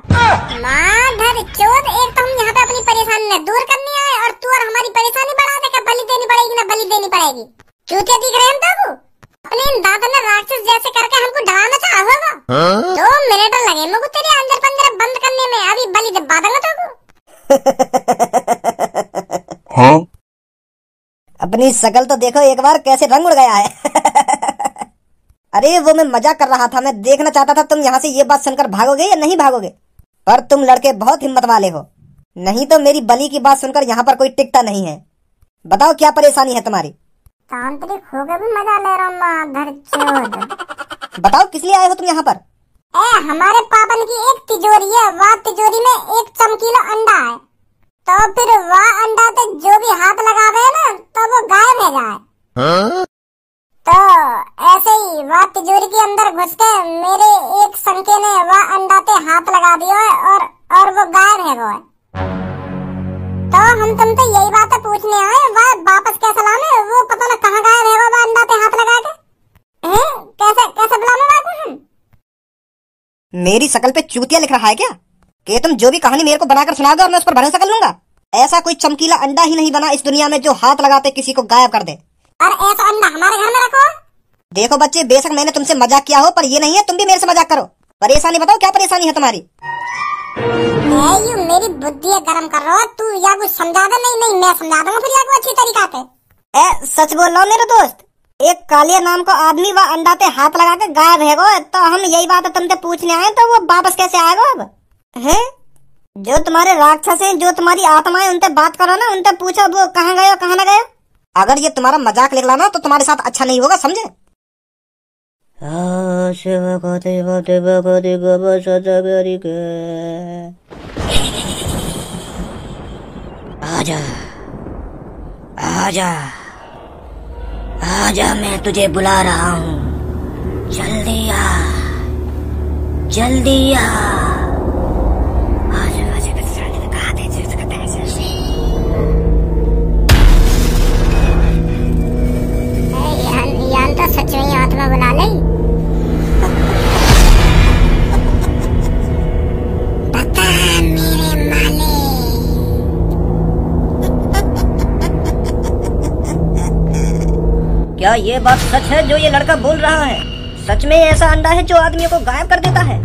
माधर चोद, एक तो हम यहाँ पे अपनी परेशानी दूर करने आए और तू और हमारी परेशानी बढ़ा दे। बलि देनी पड़ेगी ना बलि देनी पड़ेगी? चूतिया दिख रहे हैं तब अपने इन दांतों ने राक्षस जैसे करके हमको डराना चाहा होगा। 2 मिनट लगे मुझे तेरे अंदर पंजरा बंद करने में, अभी बलि दबा दूंगा तब। हाँ? अपनी शकल तो देखो एक बार, कैसे रंग उड़ गया है। अरे वो मैं मजाक कर रहा था, मैं देखना चाहता था तुम यहाँ से ये बात सुनकर भागोगे या नहीं भागोगे। पर तुम लड़के बहुत हिम्मत वाले हो, नहीं तो मेरी बलि की बात सुनकर यहाँ पर कोई टिकता नहीं है। बताओ क्या परेशानी है तुम्हारी? तांत्रिक होकर भी मजा ले रहा हूँ माधर चोद। बताओ किस लिए आए हो तुम यहाँ पर? हमारे पापन की एक तिजोरी है, वह तिजोरी में एक चमकीला अंडा है, तो फिर वह अंडा पे जो भी हाथ लगावे ना तो वो गायब हो जाए। तो ऐसे ही वह तिजोरी के अंदर घुस के मेरे एक संके ने वह अंडा पे हाथ लगा दिया है और वो गायब है वो है। तो हम तुमसे यही बात पूछने आए, वह वापस कैसे लाने? वो पता ना कहाँ गायब है वो अंडा पे हाथ लगा के। कैसे बुलाने वाले हम? मेरी शकल पे चूतिया लिख रहा है क्या? कि तुम जो भी कहानी मेरे को बनाकर सुनाओगे और मैं उस पर भरोसा कर लूंगा? ऐसा कोई चमकीला अंडा ही नहीं बना इस दुनिया में जो हाथ लगाते किसी को गायब कर दे। और ऐसा अंडा हमारे घर में रखो? देखो बच्चे, बेशक मैंने तुमसे मजाक किया हो, पर ये नहीं है तुम भी मेरे से मजाक करो। परेशानी बताओ, क्या परेशानी है तुम्हारी? यू मेरी बुद्धि गरम कर रहा हो तू, या कुछ समझा दे। नहीं मैं समझा दूंगा फिर या अच्छी तरीका से। सच बोल रहा हूँ मेरे दोस्त, एक कालिया नाम का आदमी वह अंडा पे हाथ लगा के गायब है वो। तो हम यही बात तुमसे पूछने आए, तो वो वापस कैसे आएगा अब? है जो तुम्हारे राक्षस हैं, जो तुम्हारी आत्माएं, उनसे बात करो ना, उनसे पूछो वो कहाँ गए कहाँ न गए। अगर ये तुम्हारा मजाक निकला ना तो तुम्हारे साथ अच्छा नहीं होगा, समझे? आजा आजा आजा, मैं तुझे बुला रहा हूँ, जल्दी आ जल्दी आ। तो सच में आत्मा बुला ले। बता मेरे मालिक, ये बात सच है जो ये लड़का बोल रहा है? सच में ऐसा अंडा है जो आदमियों को गायब कर देता है?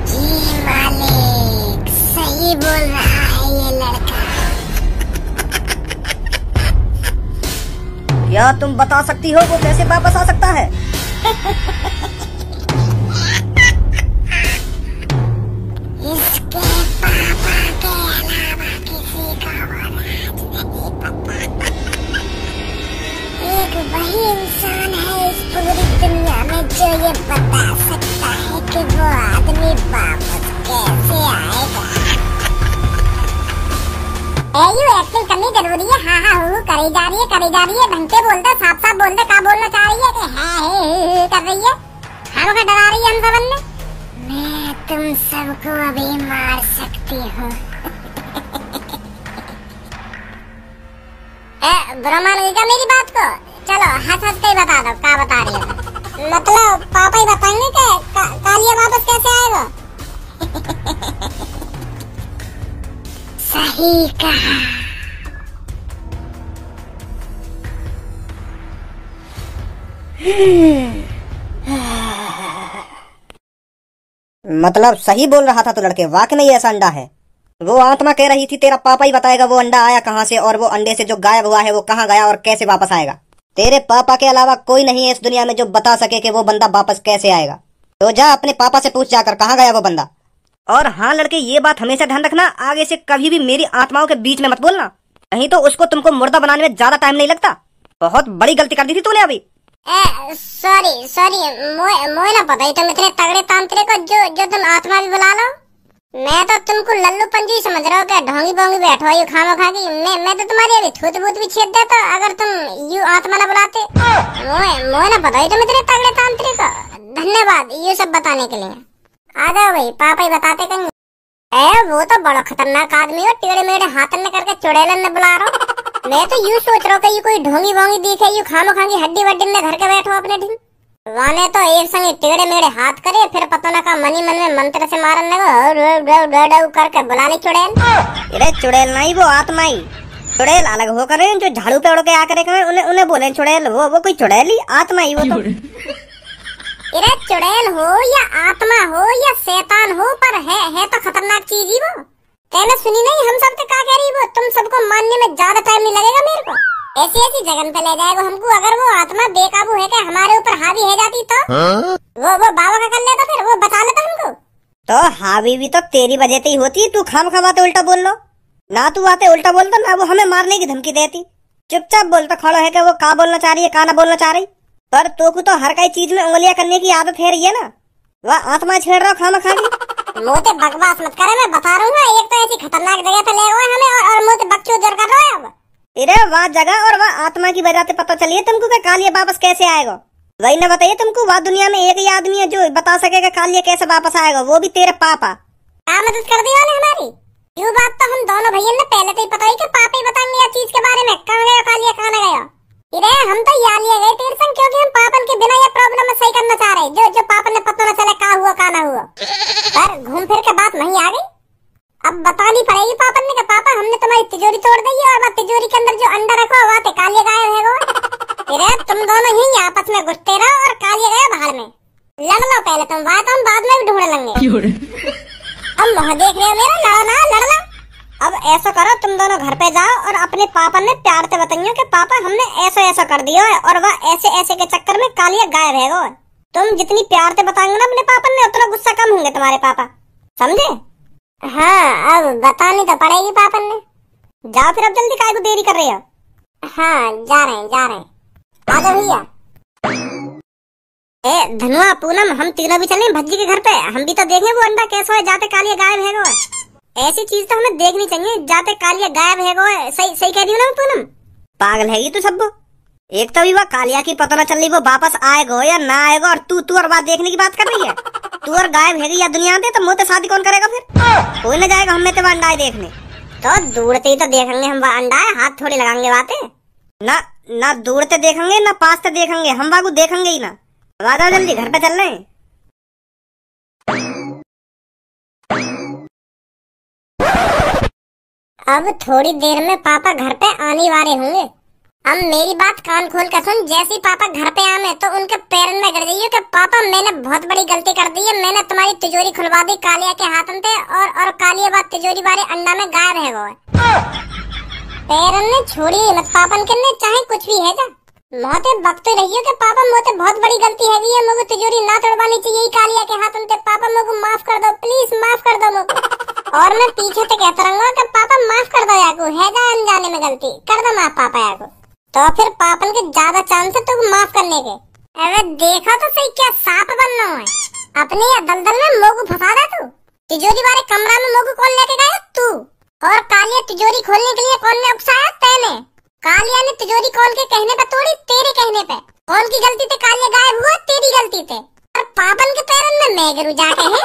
जी मालिक, सही बोल रहा है ये लड़का। क्या तुम बता सकती हो वो कैसे वापस आ सकता है? इसके पापा के अलावा किसी को वो राज नहीं पता। एक वही इंसान है इस पूरी दुनिया में जो ये बता सकता है कि वो आदमी वापस कैसे आएगा। एक्टिंग करनी जरूरी है। हाँ हाँ हूँ करी जा रही है ढंग से बोलते साफ साफ बोलते क्या बोलना चाह रही है कि है कर रही है। हम को डरा रही है हम सबन ने। मैं तुम सबको अभी मार सकती हूँ। बुरा मानेगा मेरी बात को? चलो हंस हंस के बता दो क्या बता रही है। मतलब पापा ही बताएंगे कि कालिया वापस कैसे आएगा। सही कहा। मतलब सही बोल रहा था तो लड़के, वाकई में ये ऐसा अंडा है? वो आत्मा कह रही थी तेरा पापा ही बताएगा वो अंडा आया कहाँ से, और वो अंडे से जो गायब हुआ है वो कहाँ गया और कैसे वापस आएगा। तेरे पापा के अलावा कोई नहीं है इस दुनिया में जो बता सके कि वो बंदा वापस कैसे आएगा। तो जा अपने पापा से पूछ जाकर कहाँ गया वो बंदा। और हाँ लड़के, ये बात हमेशा ध्यान रखना, आगे से कभी भी मेरी आत्माओं के बीच में मत बोलना, नहीं तो उसको तुमको मुर्दा बनाने में ज्यादा टाइम नहीं लगता। बहुत बड़ी गलती कर दी थी तूने अभी। सॉरी मोए ना पता ही तुम इतने तगड़े तांत्रिक हो जो तुम आत्मा भी बुला लो। मैं तो तुमको लल्लू पंजी समझ रहा हूँ क्या? ढोंगी बोंगी बैठो यू खामो खा की। मैं तो तुम्हारी अभी थूत बूत भी छेद देता अगर तुम यू आत्मा ना बुलाते। मोए ना पता ही तुम इतने तगड़े तांत्रिक हो। धन्यवाद ये सब बताने के लिए। आ जाओ भाई, पापा ही बताते कहीं। वो तो बड़ा खतरनाक आदमी हो, टेढ़े मेढ़े हाथन में करके चुड़ैलन ने बुला रहा हूँ। मैं तो यूँ सोच रहा हूँ कि ये कोई ढोंगी वोंगी दिखे, यू खामो खांगी हड्डी वड्डी में घर के बैठो अपने ढिन। वाने तो एक संग टेढ़े मेढ़े हाथ करे, फिर पता ना का मनी मन में मंत्र से मारन लगो करके बुला ले चुड़ैल। अरे चुड़ैल नहीं, वो आत्मा ही। चुड़ैल अलग हो करे जो झाड़ू पे उड़ के आकर उन्हें बोले चुड़ैल, वो कोई चुड़ैल ही, आत्मा ही वो तो। अरे चुड़ैल हो या आत्मा हो या शैतान हो, पर है तो खतरनाक चीज ही वो। कहना सुनी नहीं हम सबके क्या कह रही वो? तुम सबको मानने में ज्यादा टाइम नहीं लगेगा मेरे को। ऐसी ऐसी जगह पे ले जाएगा हमको। अगर वो आत्मा बेकाबू है कि हमारे ऊपर हावी है जाती तो वो बाबा का कर लेता, फिर वो बचा लेता हमको। तो हावी भी तो तेरी वजह से ही होती। तू खाम खवाते उल्टा बोल लो ना, तू आते उल्टा बोलता ना, वो हमें मारने की धमकी देती। चुपचाप बोलता खड़ो है कि वो का बोलना चाह रही है का ना बोलना चाह रही। पर तो को तो हर कई चीज में उंगलियां करने की आदत है रही है ना। वह आत्मा छेड़ रहा खाना खागी। मोते बकवास मत करे, मैं बता रहा हूँ। एक तो ऐसी खतरनाक जगह पे ले गए हमें और मोते बकचोद जोर कर रहे हो अब। अरे वह जगह और वह आत्मा की वजह से पता चलिए तुमको कि कालिया वापस कैसे आएगा। वही न बताइए तुमको, वह दुनिया में एक ही आदमी है जो बता सकेगा कालिया कैसे वापस आएगा, वो भी तेरे पापा। क्या मदद कर दी हमारी? ये बात तो हम दोनों भैया ने पहले से ही पता ही कि पापा ही बताएंगे या चीज के बारे में। कहाँ गया कालिया, कहाँ न गया? इरे हम तो यहाँ लिए गए तेरे संग, क्योंकि हम पापन के बिना ये प्रॉब्लम में सही करना चाह रहे। जो पापन ने पता न चले का हुआ का ना हुआ। पर घूम फिर के बात नहीं आ गई। अब बतानी पड़ेगी पापन ने कि पापा हमने तुम्हारी तिजोरी तोड़ दी है और वह तिजोरी के अंदर जो अंडा रखा हुआ थे कालिया गायब है वो। इरे तुम दोनों ही आपस में घुसते रहो और कालिया गया बाहर में। लड़ लो पहले तुम, बात हम बाद में भी ढूंढ लेंगे। अब मुँह देख रहे हो मेरा, लड़ना। अब ऐसा करो तुम दोनों घर पे जाओ और अपने पापा ने प्यार से बताइए कि पापा हमने ऐसा कर दिया है और वह ऐसे के चक्कर में कालिया गायब है वो। तुम जितनी प्यार से बताएंगे ना अपने पापा ने, उतना गुस्सा कम होंगे तुम्हारे पापा, समझे? हाँ अब बतानी तो पड़ेगी पापा ने। जाओ फिर अब जल्दी, काय को देरी कर रहे हो? हाँ जा रहे हैं। आजा भैया। धनुआ पूनम हम तीनों भी चलें भज्जी के घर पे, हम भी तो देखें वो अंडा कैसा है जाते कालिया गायब है वो। ऐसी चीज तो हमें देखनी चाहिए, जाते कालिया गायब है वो। सही कह रही हूँ ना पूनम? पागल है ये तू सब। एक तो भी वो कालिया की पता न चल रही वो वापस आएगा या ना आएगा, और तू और बात देखने की बात कर रही है। तू और गायब है या दुनिया में, तो मुँह शादी कौन करेगा फिर? कोई न जाएगा हमें तो अंडा देखने। तो दूर से ही तो देखेंगे हम वो अंडा है, हाथ थोड़ी लगाएंगे बातें। ना दूर से देखेंगे ना पास से देखेंगे, हम बाबू देखेंगे ही ना। आ जाओ जल्दी, घर पे चल रहे हैं। अब थोड़ी देर में पापा घर पे आने वाले होंगे। अब मेरी बात कान खोल कर सुन। जैसे ही पापा घर पे आए तो उनके पैरों में गिर जाइए कि पापा मैंने बहुत बड़ी गलती कर दी है, मैंने तुम्हारी तिजोरी खुलवा दी कालिया के हाथों से, और कालिया बात तिजोरी बारे अंडा में गायब है वो। पैरन ने छोड़ी मत पापन के ने चाहे कुछ भी है जा मोते बकते रहियो कि पापा मोते बहुत बड़ी गलती है भी है, मुझे तिजोरी ना तोड़वानी चाहिए कालिया के हाथों से। पापा मुझे माफ कर दो, प्लीज माफ कर दो मुझे। और मैं पीछे से कहता रहूंगा कि पापा माफ कर दो याको, है जा अनजाने में गलती कर दो माफ पापा याको। तो फिर पापन के ज्यादा चांस है तुम माफ करने के। अरे देखो तो सही क्या सांप बनना है अपने या दलदल में मोगू फंसा दे तू। तिजोरी वाले कमरा में मोगू कौन लेके गया? तू। और कालिया तिजोरी खोलने के लिए कौन ने उकसाया? तैने। कालिया ने तिजोरी खोल के कहने पे तोड़ी, तेरे कहने पे। कौन की गलती थी कालिया गायब हुआ? तेरी गलती थी। और पापन के पैरन में मैं गिरू जाके है।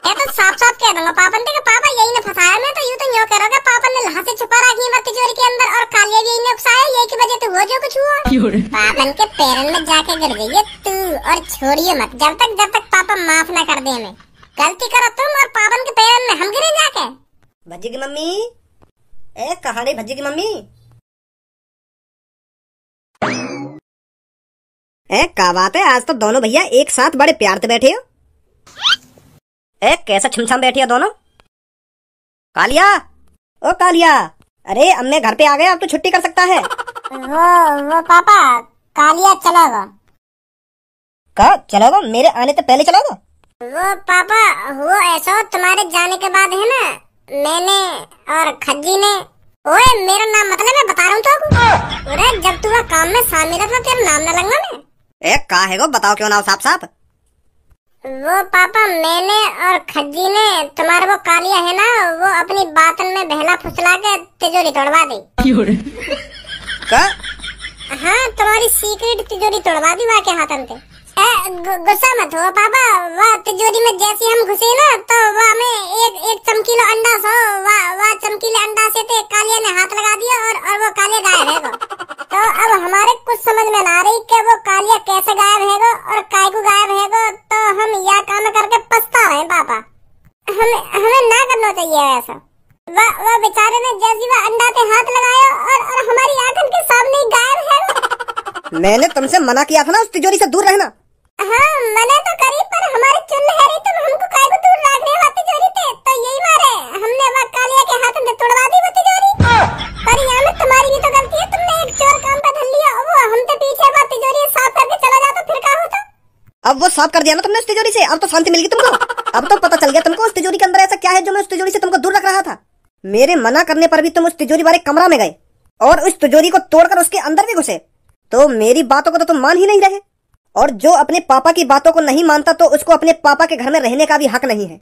मैं तो साफ साफ कह दूंगा पापन से कि पापा यही ने फंसाया। मैं तो यूं करोगे पापन ने लहा से छुपा रखी है तिजोरी के अंदर, और कालिया भी यही ने उकसाया, यही की वजह से हुआ जो कुछ हुआ। पापन के पैरन में जाके गिर जाइए तू, और छोड़िए मत जब तक पापा माफ ना कर दे हमें। गलती करो तुम और पापन के पैरन में हम गिरे जाके। भज्जी की मम्मी, ए कहाँ गई भज्जी की मम्मी? क्या बात है, आज तो दोनों भैया एक साथ बड़े प्यार से बैठे हो। कैसा छिमछम बैठी हो दोनों? कालिया, ओ कालिया, अरे अम्मे घर पे आ गए, अब तो छुट्टी कर सकता है। वो पापा कालिया चलोगा। कब चलोगा? मेरे आने से पहले चलोगा? वो पापा वो ऐसा तुम्हारे जाने के बाद है ना, मैंने और खज्जी ने, ओए मेरा नाम मतलब मैं बता रहा हूँ तो। अरे जब तू काम में शामिल था तेरा नाम न लगा मैं। का है वो बताओ क्यों ना साफ साफ। वो पापा मैंने और खज्जी ने तुम्हारा वो कालिया है ना, वो अपनी बातन में बहला फुसला के तिजोरी तोड़वा दी। का? हाँ तुम्हारी सीक्रेट तिजोरी तोड़वा दी वहाँ के हाथन से। गुस्सा मत हो पापा, वह तिजोरी में जैसे हम घुसे ना तो वह में एक चमकीला अंडा सो वह चमकीले अंडा से थे कालिया ने हाथ लगा दिया, और वो कालिया गायब है गो। तो अब हमारे कुछ समझ में ना रही कि वो कालिया कैसे गायब है गो और काय को गायब है गो। तो हम यह काम करके पछता रहे पापा। हमें ना करना चाहिए ऐसा। वह बेचारे ने जैसे वह अंडा पे हाथ लगाया और हमारी आंखों के सामने ही गायब है। मैंने तुमसे मना किया था ना उस तिजोरी से दूर रहना। हाँ मना तो करी, पर हमारे चुन है रही तुम हमको काय को दूर रख रहे हो तिजोरी से। तो यही मारे हमने वह कालिया के हाथों से तोड़वा दी वो तिजोरी। पर यहाँ में तुम्हारी भी तो गलती है, तुमने एक चोर काम पे धर लिया, वो हमसे पीछे वो तिजोरी साफ करके चला जाता फिर क्या होता? अब वो साफ कर दिया ना तुमने उस तिजोरी से, अब तो शांति मिल गई तुमको। अब तो पता चल गया तुमको उस तिजोरी के अंदर ऐसा क्या है जो मैं उस तिजोरी से तुमको दूर रख रहा था। मेरे मना करने पर भी तुम उस तिजोरी वाले कमरा में गए और उस तिजोरी को तोड़कर उसके अंदर भी घुसे। तो मेरी बातों को तो तुम मान ही नहीं रहे, और जो अपने पापा की बातों को नहीं मानता तो उसको अपने पापा के घर में रहने का भी हक नहीं है।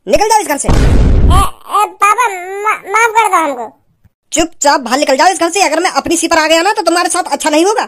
निकल जाओ इस घर से। पापा माफ कर दो हमको। चुपचाप बाहर निकल जाओ इस घर से। अगर मैं अपनी सी पर आ गया ना तो तुम्हारे साथ अच्छा नहीं होगा।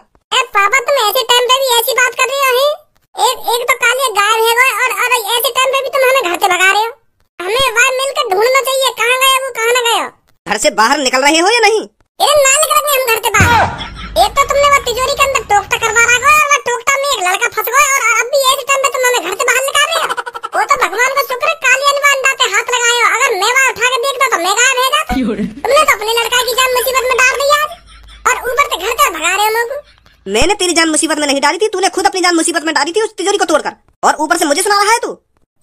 पापा तुम ऐसे टाइम पे भी ऐसी बात कर रहे हो? एक तो कालिया गायब है और ऐसे टाइम पे भी तुम हमें घर से भगा रहे हो। हमें वहाँ मिलकर ढूंढना चाहिए, कहाँ गए वो, कहाँ न गए? घर से बाहर निकल रहे हो या नहीं? ना निकलेंगे हम घर से बाहर। एक तो तुमने वो तिजोरी के अंदर टोकता करवा रखा है और वो टोकता में एक लड़का फंस गया, और अब भी ऐसे टाइम पे तुम हमें घर से बाहर निकाल रहे हो। वो तो भगवान का शुक्र है कालिया ने अंडा पे हाथ लगाए हो, अगर मैं वहाँ उठा के देखता तो मैं गायब है जाता। तुमने तो अपने लड़का की जान मुसीबत में डाल दी आज, और ऊपर से घर से भगा रहे हो लोगों। मैंने तेरी जान मुसीबत में नहीं डाली थी, तूने खुद अपनी जान मुसीबत में डाली थी उस तिजोरी को तोड़कर, और ऊपर से मुझे सुना रहा है तू।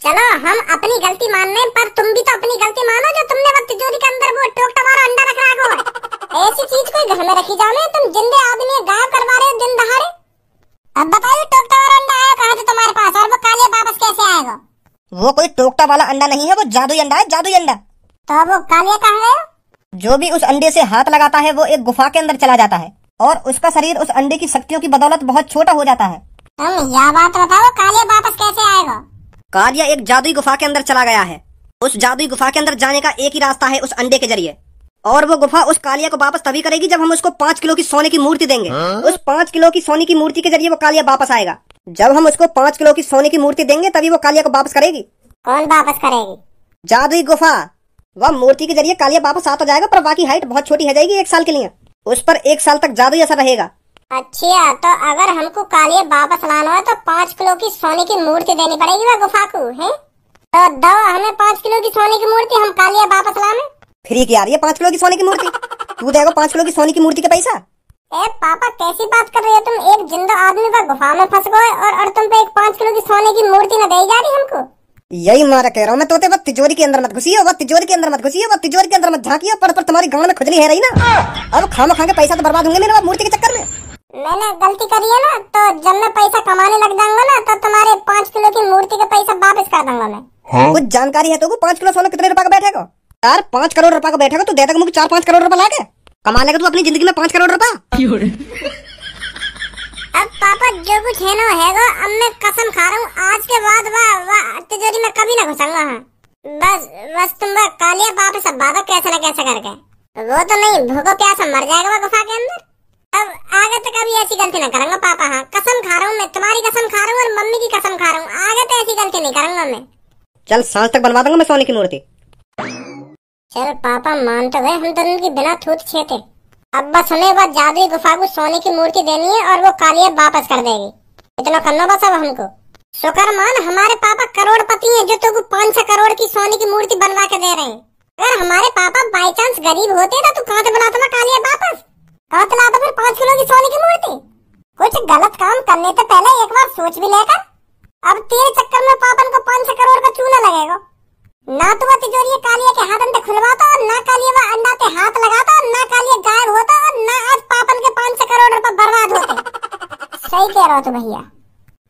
चलो हम अपनी गलती मान रहे हैं, पर तुम भी तो अपनी गलती मानो जो तुमने वो तिजोरी के अंदर वो टोकता वाला अंडा रख रखा है। ऐसी चीज कोई घर में रखी जाने, तुम जिंदे आदमी गायब करवा रहे हो दिन दहाड़े। अब बताइए टोकता वाला अंडा आया कहाँ से तुम्हारे पास, और वो कालिया वापस कैसे आएगा? वो कोई टोकता वाला अंडा नहीं है, वो जादुई अंडा है, जादुई अंडा। तो वो कालिया कहाँ है? जो भी उस अंडे से हाथ लगाता है वो एक गुफा के अंदर चला जाता है, और उसका शरीर उस अंडे की शक्तियों की बदौलत बहुत छोटा हो जाता है। तुम यह बात बताओ कालिया वापस कैसे आएगा? कालिया एक जादुई गुफा के अंदर चला गया है। उस जादुई गुफा के अंदर जाने का एक ही रास्ता है, उस अंडे के जरिए। और वो गुफा उस कालिया को वापस तभी करेगी जब हम उसको 5 किलो की सोने की मूर्ति देंगे। उस 5 किलो की सोने की मूर्ति के जरिए वो कालिया वापस आएगा। जब हम उसको 5 किलो की सोने की मूर्ति देंगे तभी वो कालिया को वापस करेगी। कौन वापस करेगी? जादुई गुफा। वह मूर्ति के जरिए कालिया वापस आ तो जाएगा, पर बाकी हाइट बहुत छोटी है जाएगी 1 साल के लिए। उस पर 1 साल तक जादुई असर रहेगा। अच्छा, तो अगर हमको कालिया वापस लाना है तो 5 किलो की सोने की मूर्ति देनी पड़ेगी वह गुफा को, है? तो दो हमें 5 किलो की सोने की मूर्ति, हम कालिया वापस लाने। फ्री की आ रही है 5 किलो की सोने की मूर्ति। तू देगा 5 किलो की सोने की मूर्ति का पैसा? ए पापा कैसी बात कर रहे हो तुम? एक जिंदा आदमी पर गुफा में फंस गए और तुम पे एक 5 किलो की सोने की मूर्ति न दी जा रही हमको। यही मारा कह रहा हूँ मैं तोते, बस तिजोरी के अंदर मत घुसियो, बस तिजोरी के अंदर मत घुसियो, बस तिजोरी के अंदर मत झांकियो, पर तुम्हारी गांड में खुजली है रही ना। अब खामा खा के पैसा तो बर्बाद होंगे मेरे बाप मूर्ति के चक्कर में। मैंने गलती करी है ना, तो जब मैं पैसा कमाने लग जाऊंगा ना तो तुम्हारे 5 किलो की मूर्ति का पैसा वापस कर दूंगा मैं। कुछ जानकारी है तो 5 किलो सोना कितने रुपए का बैठेगा? यार 5 करोड़ रुपए का बैठेगा तो दे देगा मुझे 4-5 करोड़ रुपए लाके कमा लेगा तू अपनी जिंदगी में 5 करोड़ रुपए। अब पापा जो कुछ है ना हैगा, अब मैं कसम खा रहा हूँ आज के बाद वाह तिजोरी में कभी ना घुसूंगा। बस तुम कालिया वापस अब बाबा कैसे न कैसे करके, वो तो नहीं भूखो प्यासा मर जाएगा वो गुफा के अंदर। अब आगे तो कभी ऐसी गलती ना करूंगा पापा। हाँ कसम खा रहा हूँ, मैं तुम्हारी कसम खा रहा हूँ और मम्मी की कसम खा रहा हूँ, आगे तो ऐसी गलती नहीं करूंगा मैं। चल सांझ तक बनवा दूंगा मैं सोने की मूर्ति। चल पापा मान तो गए, हम दोनों की बिना छूत छेते। अब बस हमें बस जादुई गुफा को सोने की मूर्ति देनी है और वो कालिया वापस कर देगी। इतना करना बस अब हमको। शुक्र मान हमारे पापा करोड़पति हैं जो तुमको 500 करोड़ की सोने की मूर्ति बनवा के दे रहे हैं। अगर हमारे पापा बाई चांस गरीब होते तो कहाँ से बुलाता कालिया वापस, कहाँ से लाता फिर 5 किलो की सोने की मूर्ति? कुछ गलत काम करने से पहले एक बार सोच भी लेकर। अब तेरे चक्कर में पापा को 500 करोड़ का चूना लगेगा। ना तो वह तिजोरी कालिया के हाथ अंदर खुलवाता और ना कालिया वह अंडा पे हाथ लगाता और ना कालिया गायब होता और ना आज पापन के 500 करोड़ रुपए बर्बाद होते। सही कह रहे हो तो भैया।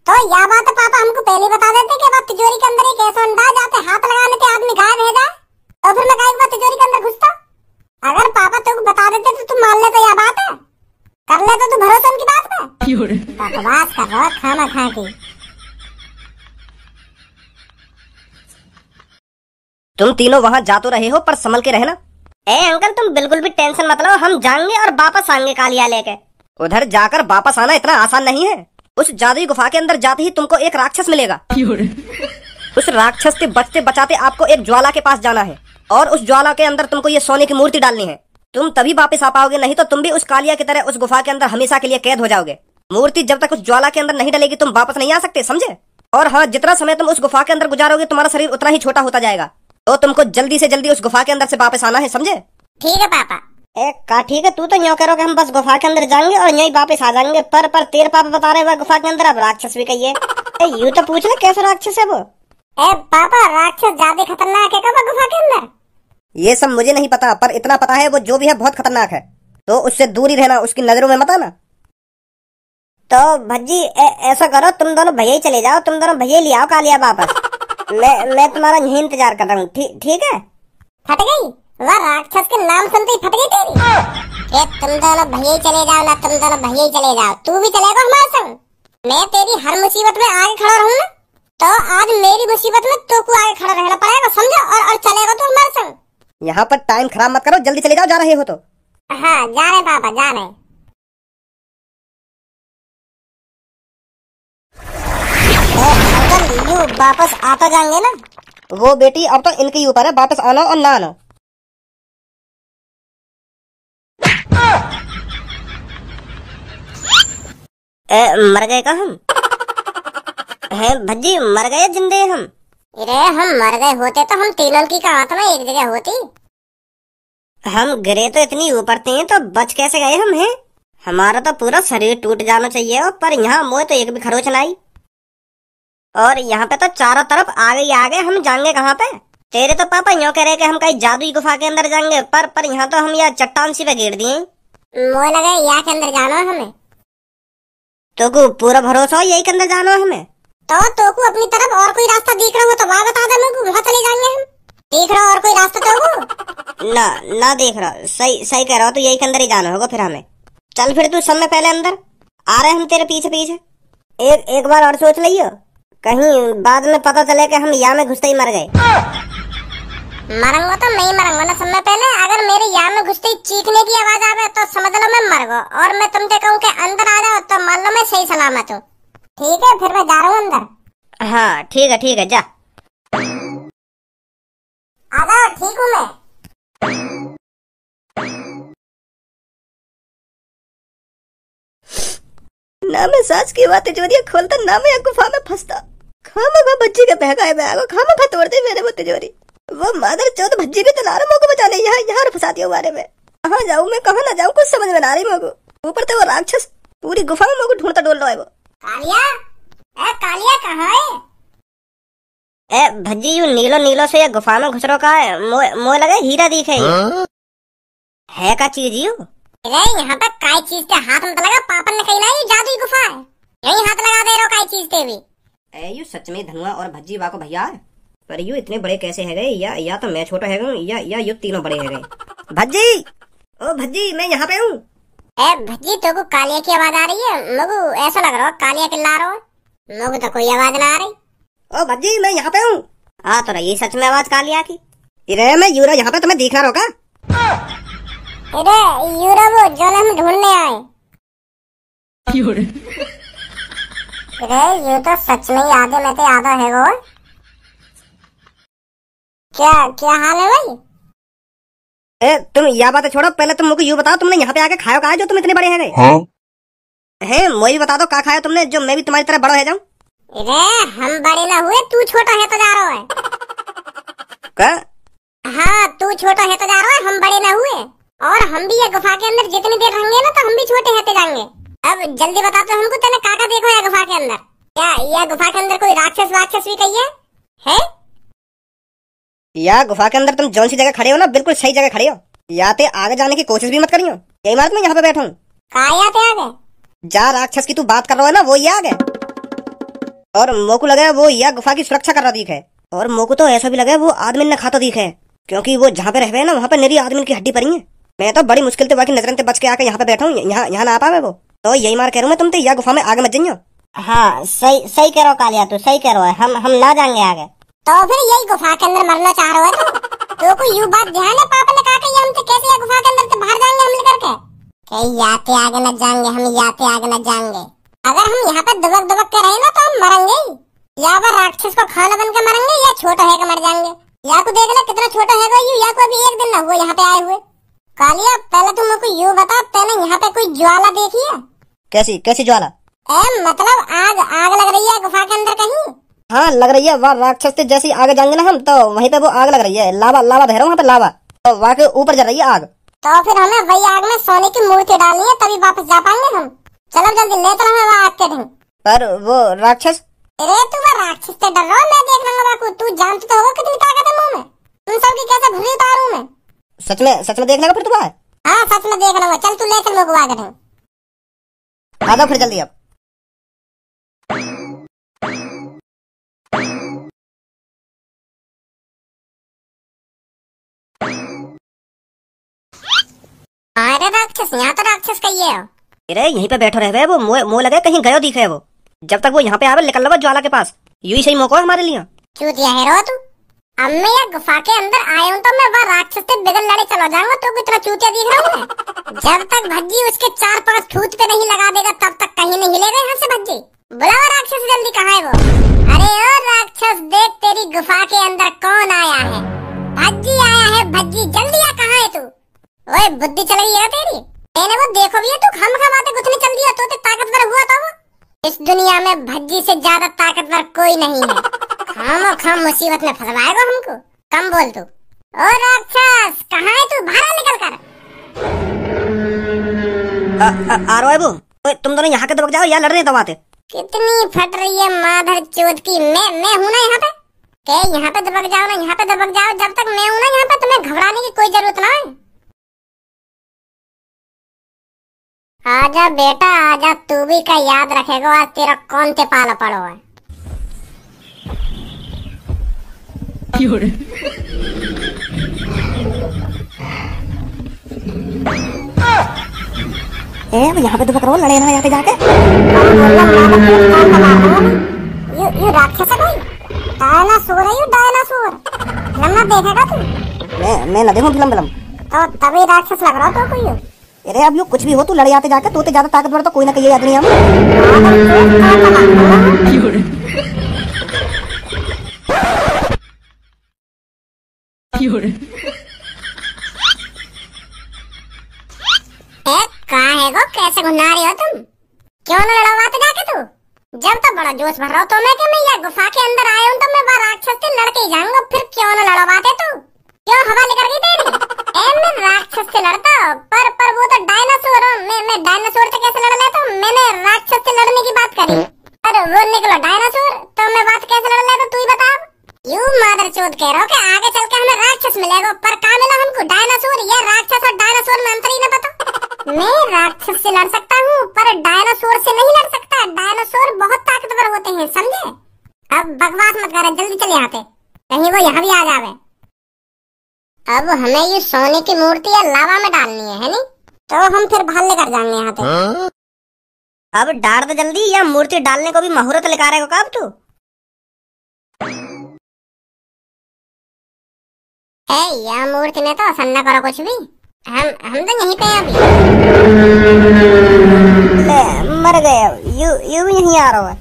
तो यह बात पापा हमको पहले बता देते कि वह तिजोरी के अंदर एक ऐसा अंडा जाते हाथ लगाने से आदमी गायब हो जाए, तो फिर मैं गायब तिजोरी के अंदर घुसता। अगर पापा तुमको बता देते तो तुम मान ले तो यह बात है, कर ले तो तू भरोसा उनकी बात पे। बकवास कर रहा खाना खा के। तुम तीनों वहाँ जा तो रहे हो पर संभल के रहना। ए अंकल तुम बिल्कुल भी टेंशन मत लो, हम जाएंगे और वापस आएंगे कालिया लेके। उधर जाकर वापस आना इतना आसान नहीं है। उस जादुई गुफा के अंदर जाते ही तुमको एक राक्षस मिलेगा। उस राक्षस से बचते बचाते आपको एक ज्वाला के पास जाना है और उस ज्वाला के अंदर तुमको ये सोने की मूर्ति डालनी है। तुम तभी वापस आ पाओगे, नहीं तो तुम भी उस कालिया की तरह उस गुफा के अंदर हमेशा के लिए कैद हो जाओगे। मूर्ति जब तक उस ज्वाला के अंदर नहीं डलेगी तुम वापस नहीं आ सकते, समझे? और हाँ, जितना समय तुम उस गुफा के अंदर गुजारोगे तुम्हारा शरीर उतना ही छोटा होता जाएगा, तो तुमको जल्दी से जल्दी उस गुफा के अंदर से वापस आना है, समझे? ठीक है पापा। ठीक है, तू तो यूँ करो कि हम बस गुफा के अंदर जाएंगे और यहीं वापस आ जाएंगे। पर तेरे पापा बता रहे गुफा के अंदर अब राक्षस भी कहिए। यूँ तो पूछ ले कैसे राक्षस है वो? पापा राक्षस ज्यादा खतरनाक है क्या गुफा के अंदर? ये सब मुझे नहीं पता, पर इतना पता है वो जो भी है बहुत खतरनाक है, तो उससे दूर ही रहना, उसकी नजरों में मत आना। तो भज्जी ऐसा करो, तुम दोनों भैया ही चले जाओ, तुम दोनों भैया ले आओ कालिया वापस। मैं तुम्हारा यहीं इंतजार कर रहा हूँ, ठीक है? फट गई वह राक्षस के नाम सुनते ही फट गई तेरी। तुम दोनों भैया ही चले जाओ ना, तुम दोनों भैया ही चले जाओ। तू भी चलेगा हमारे संग? मैं तेरी हर मुसीबत में आगे खड़ा रहूँ ना, तो आज मेरी मुसीबत में तो को आगे खड़ा रहना पड़ेगा, समझो? और चलेगा तू हमारे संग। यहाँ पर टाइम खराब मत करो, जल्दी चले जाओ, जा रहे हो तो। हाँ जा रहे पापा, जा रहे। अंकल यू वापस आता जाएंगे ना? वो बेटी अब तो इनके ऊपर है, वापस आना और ना आना। मर गए का हम? हैं भज्जी मर गए जिंदे हम? अरे हम मर गए होते तो हम तीनों की आत्मा एक जगह होती। हम गिरे तो इतनी ऊपर थे तो बच कैसे गए हम? हैं हमारा तो पूरा शरीर टूट जाना चाहिए, पर यहाँ मोह तो एक भी खरोच नहीं। और यहाँ पे तो चारों तरफ आगे हम जाएंगे कहाँ पे? तेरे तो पापा यूँ कह रहे कि हम कहीं जादुई गुफा के अंदर जाएंगे, पर यहाँ तो हम यहाँ चट्टान सी पे गिर दिए। मोह लगे यहाँ के अंदर जाना हमें, तो को पूरा भरोसा हो यही के अंदर जाना हमें? तो को अपनी तरफ और कोई रास्ता दिख रहा हो तो वहाँ बता दे, मेरे को वहाँ चले जाएंगे हम। देख रहा और कोई रास्ता तो को? ना देख रहा, सही कह रहा हो, तो यही के अंदर ही जाना होगा फिर हमें। चल फिर तू समय पहले अंदर, आ रहे हम तेरे पीछे। एक बार और सोच लियो, कहीं बाद में पता चले कि हम यहाँ में घुसते ही मर गए। मरूंगा तो नहीं मरूंगा ना समय पहले। अगर मेरे यहाँ में घुसते ही चीखने की आवाज आवे तो समझ लो मैं मर गया, और मैं तुमसे कहूँ कि अंदर आ जाओ तो मान लो मैं सही सलामत हूँ। ठीक है फिर मैं जा रहा हूँ अंदर। हाँ ठीक है जा। आ जाओ, ठीक हूँ मैं। ना मैं सास की बातें तिजोरी खोलता, ना मैं गुफा में फंसता। खामा बच्ची के बहकाए बैगो, खामा तोड़ दे मेरे वो तिजोरी। वो मादर चौथ भज्जी ने तलार मोको बचाने यहाँ यहाँ फंसा दिया बारे में। कहाँ जाऊँ मैं, कहाँ ना जाऊँ, कुछ समझ में ना रही मोको। ऊपर से वो राक्षस पूरी गुफा में मोको ढूंढता डोल रहा है वो। कालिया, ए कालिया कहाँ है? ए भज्जी यू नीलो नीलो से ये गुफा में घुस का है। मोए लगे हीरा दिखे है का चीज यू। अरे यहाँ पे काई चीज के हाथ में तो लगा, पापन ने कही ना ये जादुई गुफा है, यही हाथ लगा दे रहो काई चीज के भी। ए यू सच में धनुआ और भज्जी वाको भैया है, पर यू इतने बड़े कैसे है गए? या तो मैं छोटा है गूं, या यू तीनों बड़े है गए। भज्जी, ओ भज्जी मैं यहाँ पे हूँ। ए भज्जी तो को कालिया की आवाज आ रही है, मगु ऐसा लग रहा है कालिया चिल्ला रहा है, मगु तो कोई आवाज ना आ रही। ओ भज्जी मैं यहाँ पे हूँ। आ तो रही सच में आवाज कालिया की। इरे मैं यूरा यहाँ पे तुम्हें दिख रहा होगा। अरे यूरा वो जो हम ढूंढने आए। अरे ये तो सच में ही आधे में तो आधा है वो। क्या क्या हाल है भाई? ए तुम यह बात छोड़ो, पहले तुम मुझे यूँ बताओ तुमने यहाँ पे आके खाया कहा जो तुम इतने बड़े हैं? हाँ? है मुझे भी बता दो कहा खाया तुमने जो मैं भी तुम्हारी तरह बड़ा है जाऊँ। अरे हम बड़े ना हुए, तू छोटा है तो जा रहा है। क्या? हाँ तू छोटा है तो जा रहा है, हम बड़े ना हुए। और हम भी ये गुफा के अंदर जितनी देर रहेंगे ना तो हम भी छोटे होते जाएंगे। अब जल्दी बता तो हमको, तेने काका देखो ये गुफा के अंदर। क्या यह गुफा के अंदर कोई राक्षस वाक्षस भी कही है? या गुफा के अंदर तुम जौन सी जगह खड़े हो ना, बिल्कुल सही जगह खड़े हो। या ते आगे जाने की कोशिश भी मत करियो। यही इमारत में यहाँ पे बैठा हूँ। कहा ते आगे? जा राक्षस की तू बात कर रहा है ना, वो ये आगे। और मोको लगा वो यह गुफा की सुरक्षा कर रहा दिखे। और मोको तो ऐसा भी लगा वो आदमी ने खाता दिखे, क्योंकि वो जहाँ पे रह गए ना वहाँ पे मेरी आदमी की हड्डी पड़ी है। मैं तो बड़ी मुश्किल से बाकी नजरन से बच के आके यहाँ पे बैठा हूँ, यहाँ ना आ पावे वो। तो यही मार कह रहा हूँ मैं तुम तो यह गुफा में आगे मत जाइयो। हाँ सही कह रहा हो कालिया, तू सही कह रहा है, हम ना जाएंगे आगे। तो फिर यही गुफा के अंदर मरना चाह रहे हो तो कोई यूं बात ध्यान है, पापा ने कहा कि हम तो कैसे गुफा के अंदर से बाहर जाएंगे हमले करके? कहीं याते आगे न जाएंगे, हम याते आगे न जाएंगे। अगर हम यहाँ पे दबक दबक के रहे ना तो हम मरेंगे, या फिर राक्षस को खाना बन के मरेंगे, या छोटा है मर जाएंगे। या को देख ले कितना छोटा है यू, या को अभी एक दिन न हुआ यहाँ पे आए हुए। कालिया पहले तुम मुझको यूं बता, पहले यहाँ पे कोई ज्वाला देखी है? कैसी ज्वाला? मतलब आग लग रही है गुफा के अंदर कहीं? हाँ लग रही है, वहाँ राक्षस से जैसे आगे जाएंगे ना हम तो वहीं पे वो आग लग रही है। लावा बह रहा हूँ वहाँ पे लावा, और वहाँ के ऊपर जल रही है आग। तो फिर हमें वही आग में सोने की मूर्ति डालनी है, तभी वापस जा पाएंगे हम। चलो जल्दी ले चलो हमें आग के ढंग। पर वो राक्षस? अरे तू वो राक्षस से डर रहा, मैं देख लूंगा बाकू। तू जानते तो हो कितनी ताकत है मुंह में, तुम सबकी कैसे भूली उतारूं मैं। सच में देख लेगा फिर तुम्हारा? हाँ सच में देख लूंगा। चल तू ले चल मुझको आग के ढंग। आ जाओ फिर जल्दी अब। अरे राक्षस, यहाँ तो राक्षस कहिए हो। अरे यहीं पे बैठो रह गए वो, मुँह लगे कहीं गयो दिखे वो। जब तक वो यहाँ पे आवे निकल लो ज्वाला के पास, यू ही सही मौका है हमारे लिए। चूतिया है रो तू। अब मैं ये गुफा के अंदर आया हूँ तो मैं वह राक्षस से बिगड़ लड़े चला जाऊंगा, तो कितना चूतिया दिख रहा हूँ। जब तक भज्जी उसके 4-5 ठूत पे नहीं लगा देगा तब तक कहीं नहीं हिलेगा यहाँ से। भज्जी बुलाओ राक्षस जल्दी, कहाँ है वो? अरे ओ राक्षस देख तेरी गुफा के अंदर कौन आया है। भज्जी आया है, भज्जी जल्दी आ, कहाँ है तू? ओए बुद्धि चल गई है तेरी, मैंने वो देखो भी है तू खम खमाते कुछ नहीं चल दिया तो ताकतवर हुआ था वो। इस दुनिया में भज्जी से ज्यादा ताकतवर कोई नहीं है। खम मुसीबत में फंसवाएगा हमको, कम बोल तू। ओ राक्षस कहाँ है तू, बाहर निकल कर। आ रहा है वो। तुम दोनों यहाँ के दबक जाओ या लड़ रहे दबाते। कितनी फट रही है माधर चोद की, मैं हूँ ना यहाँ पे। यहाँ पे दबक जाओ ना, यहाँ पे दबक जाओ। जब तक मैं हूँ ना यहाँ पे तुम्हें घबराने की कोई जरूरत ना है। आजा बेटा आजा, तू भी का याद रखेगा आज तेरा कौन ते पाला पड़ो है। यहाँ पे दबक रहो, लड़े ना यहाँ पे जाके। ये राक्षस है भाई, डायनासोर है, ये डायनासोर। लम्बा देखेगा तू? मैं न देखूं फिल्म। तो तभी राक्षस लग रहा तो कोई। अरे अब यू कुछ भी हो, तू लड़े आते जाके, तो ज्यादा ताकतवर तो कोई ना कही याद नहीं हम। कहाँ है वो, कैसे घुना रही हो तुम? क्यों न लड़वाते जाके तू? जब तो बड़ा जोश भर रहा हो तो मैं कि मैं ये गुफा के अंदर आया हूँ तो मैं बाहर राक्षस से लड़के ही जाऊंगा, फिर क्यों न लड़वाते तू? क्यों हवा लेकर गई तेरी? मैं राक्षस से लड़ता पर वो तो डायनासोर हो। मैं डायनासोर से कैसे लड़ लेता हूँ? मैंने राक्षस से लड़ने की बात करी, अरे वो निकलो डायनासोर, तो मैं बात कैसे लड़ लेता तू ही बता। यू मादरचोद कह रहा हो कि आगे चल के हमें राक्षस मिलेगा, पर कहाँ मिला हमको डायनासोर? ये राक्षस और डायनासोर में अंतर ही न पता। मैं राक्षस से लड़ सकता हूँ पर डायनासोर से नहीं लड़ सकता। डायनासोर बहुत ताकतवर होते हैं, समझे? अब बकवास मत करे, जल्दी चले यहाँ से, कहीं वो यहाँ भी आ जावे। अब हमें ये सोने की मूर्ति या लावा में डालनी है नहीं? तो हम फिर बाहर लेकर जाएंगे यहाँ पे। अब डाल दे जल्दी, या मूर्ति डालने को भी मुहूर्त लिखा रहेगा कब तू? या मूर्ति में तो असर न करो कुछ भी, हम तो यहीं पे हैं अभी। मर गए, यू भी यहीं आ रहा है।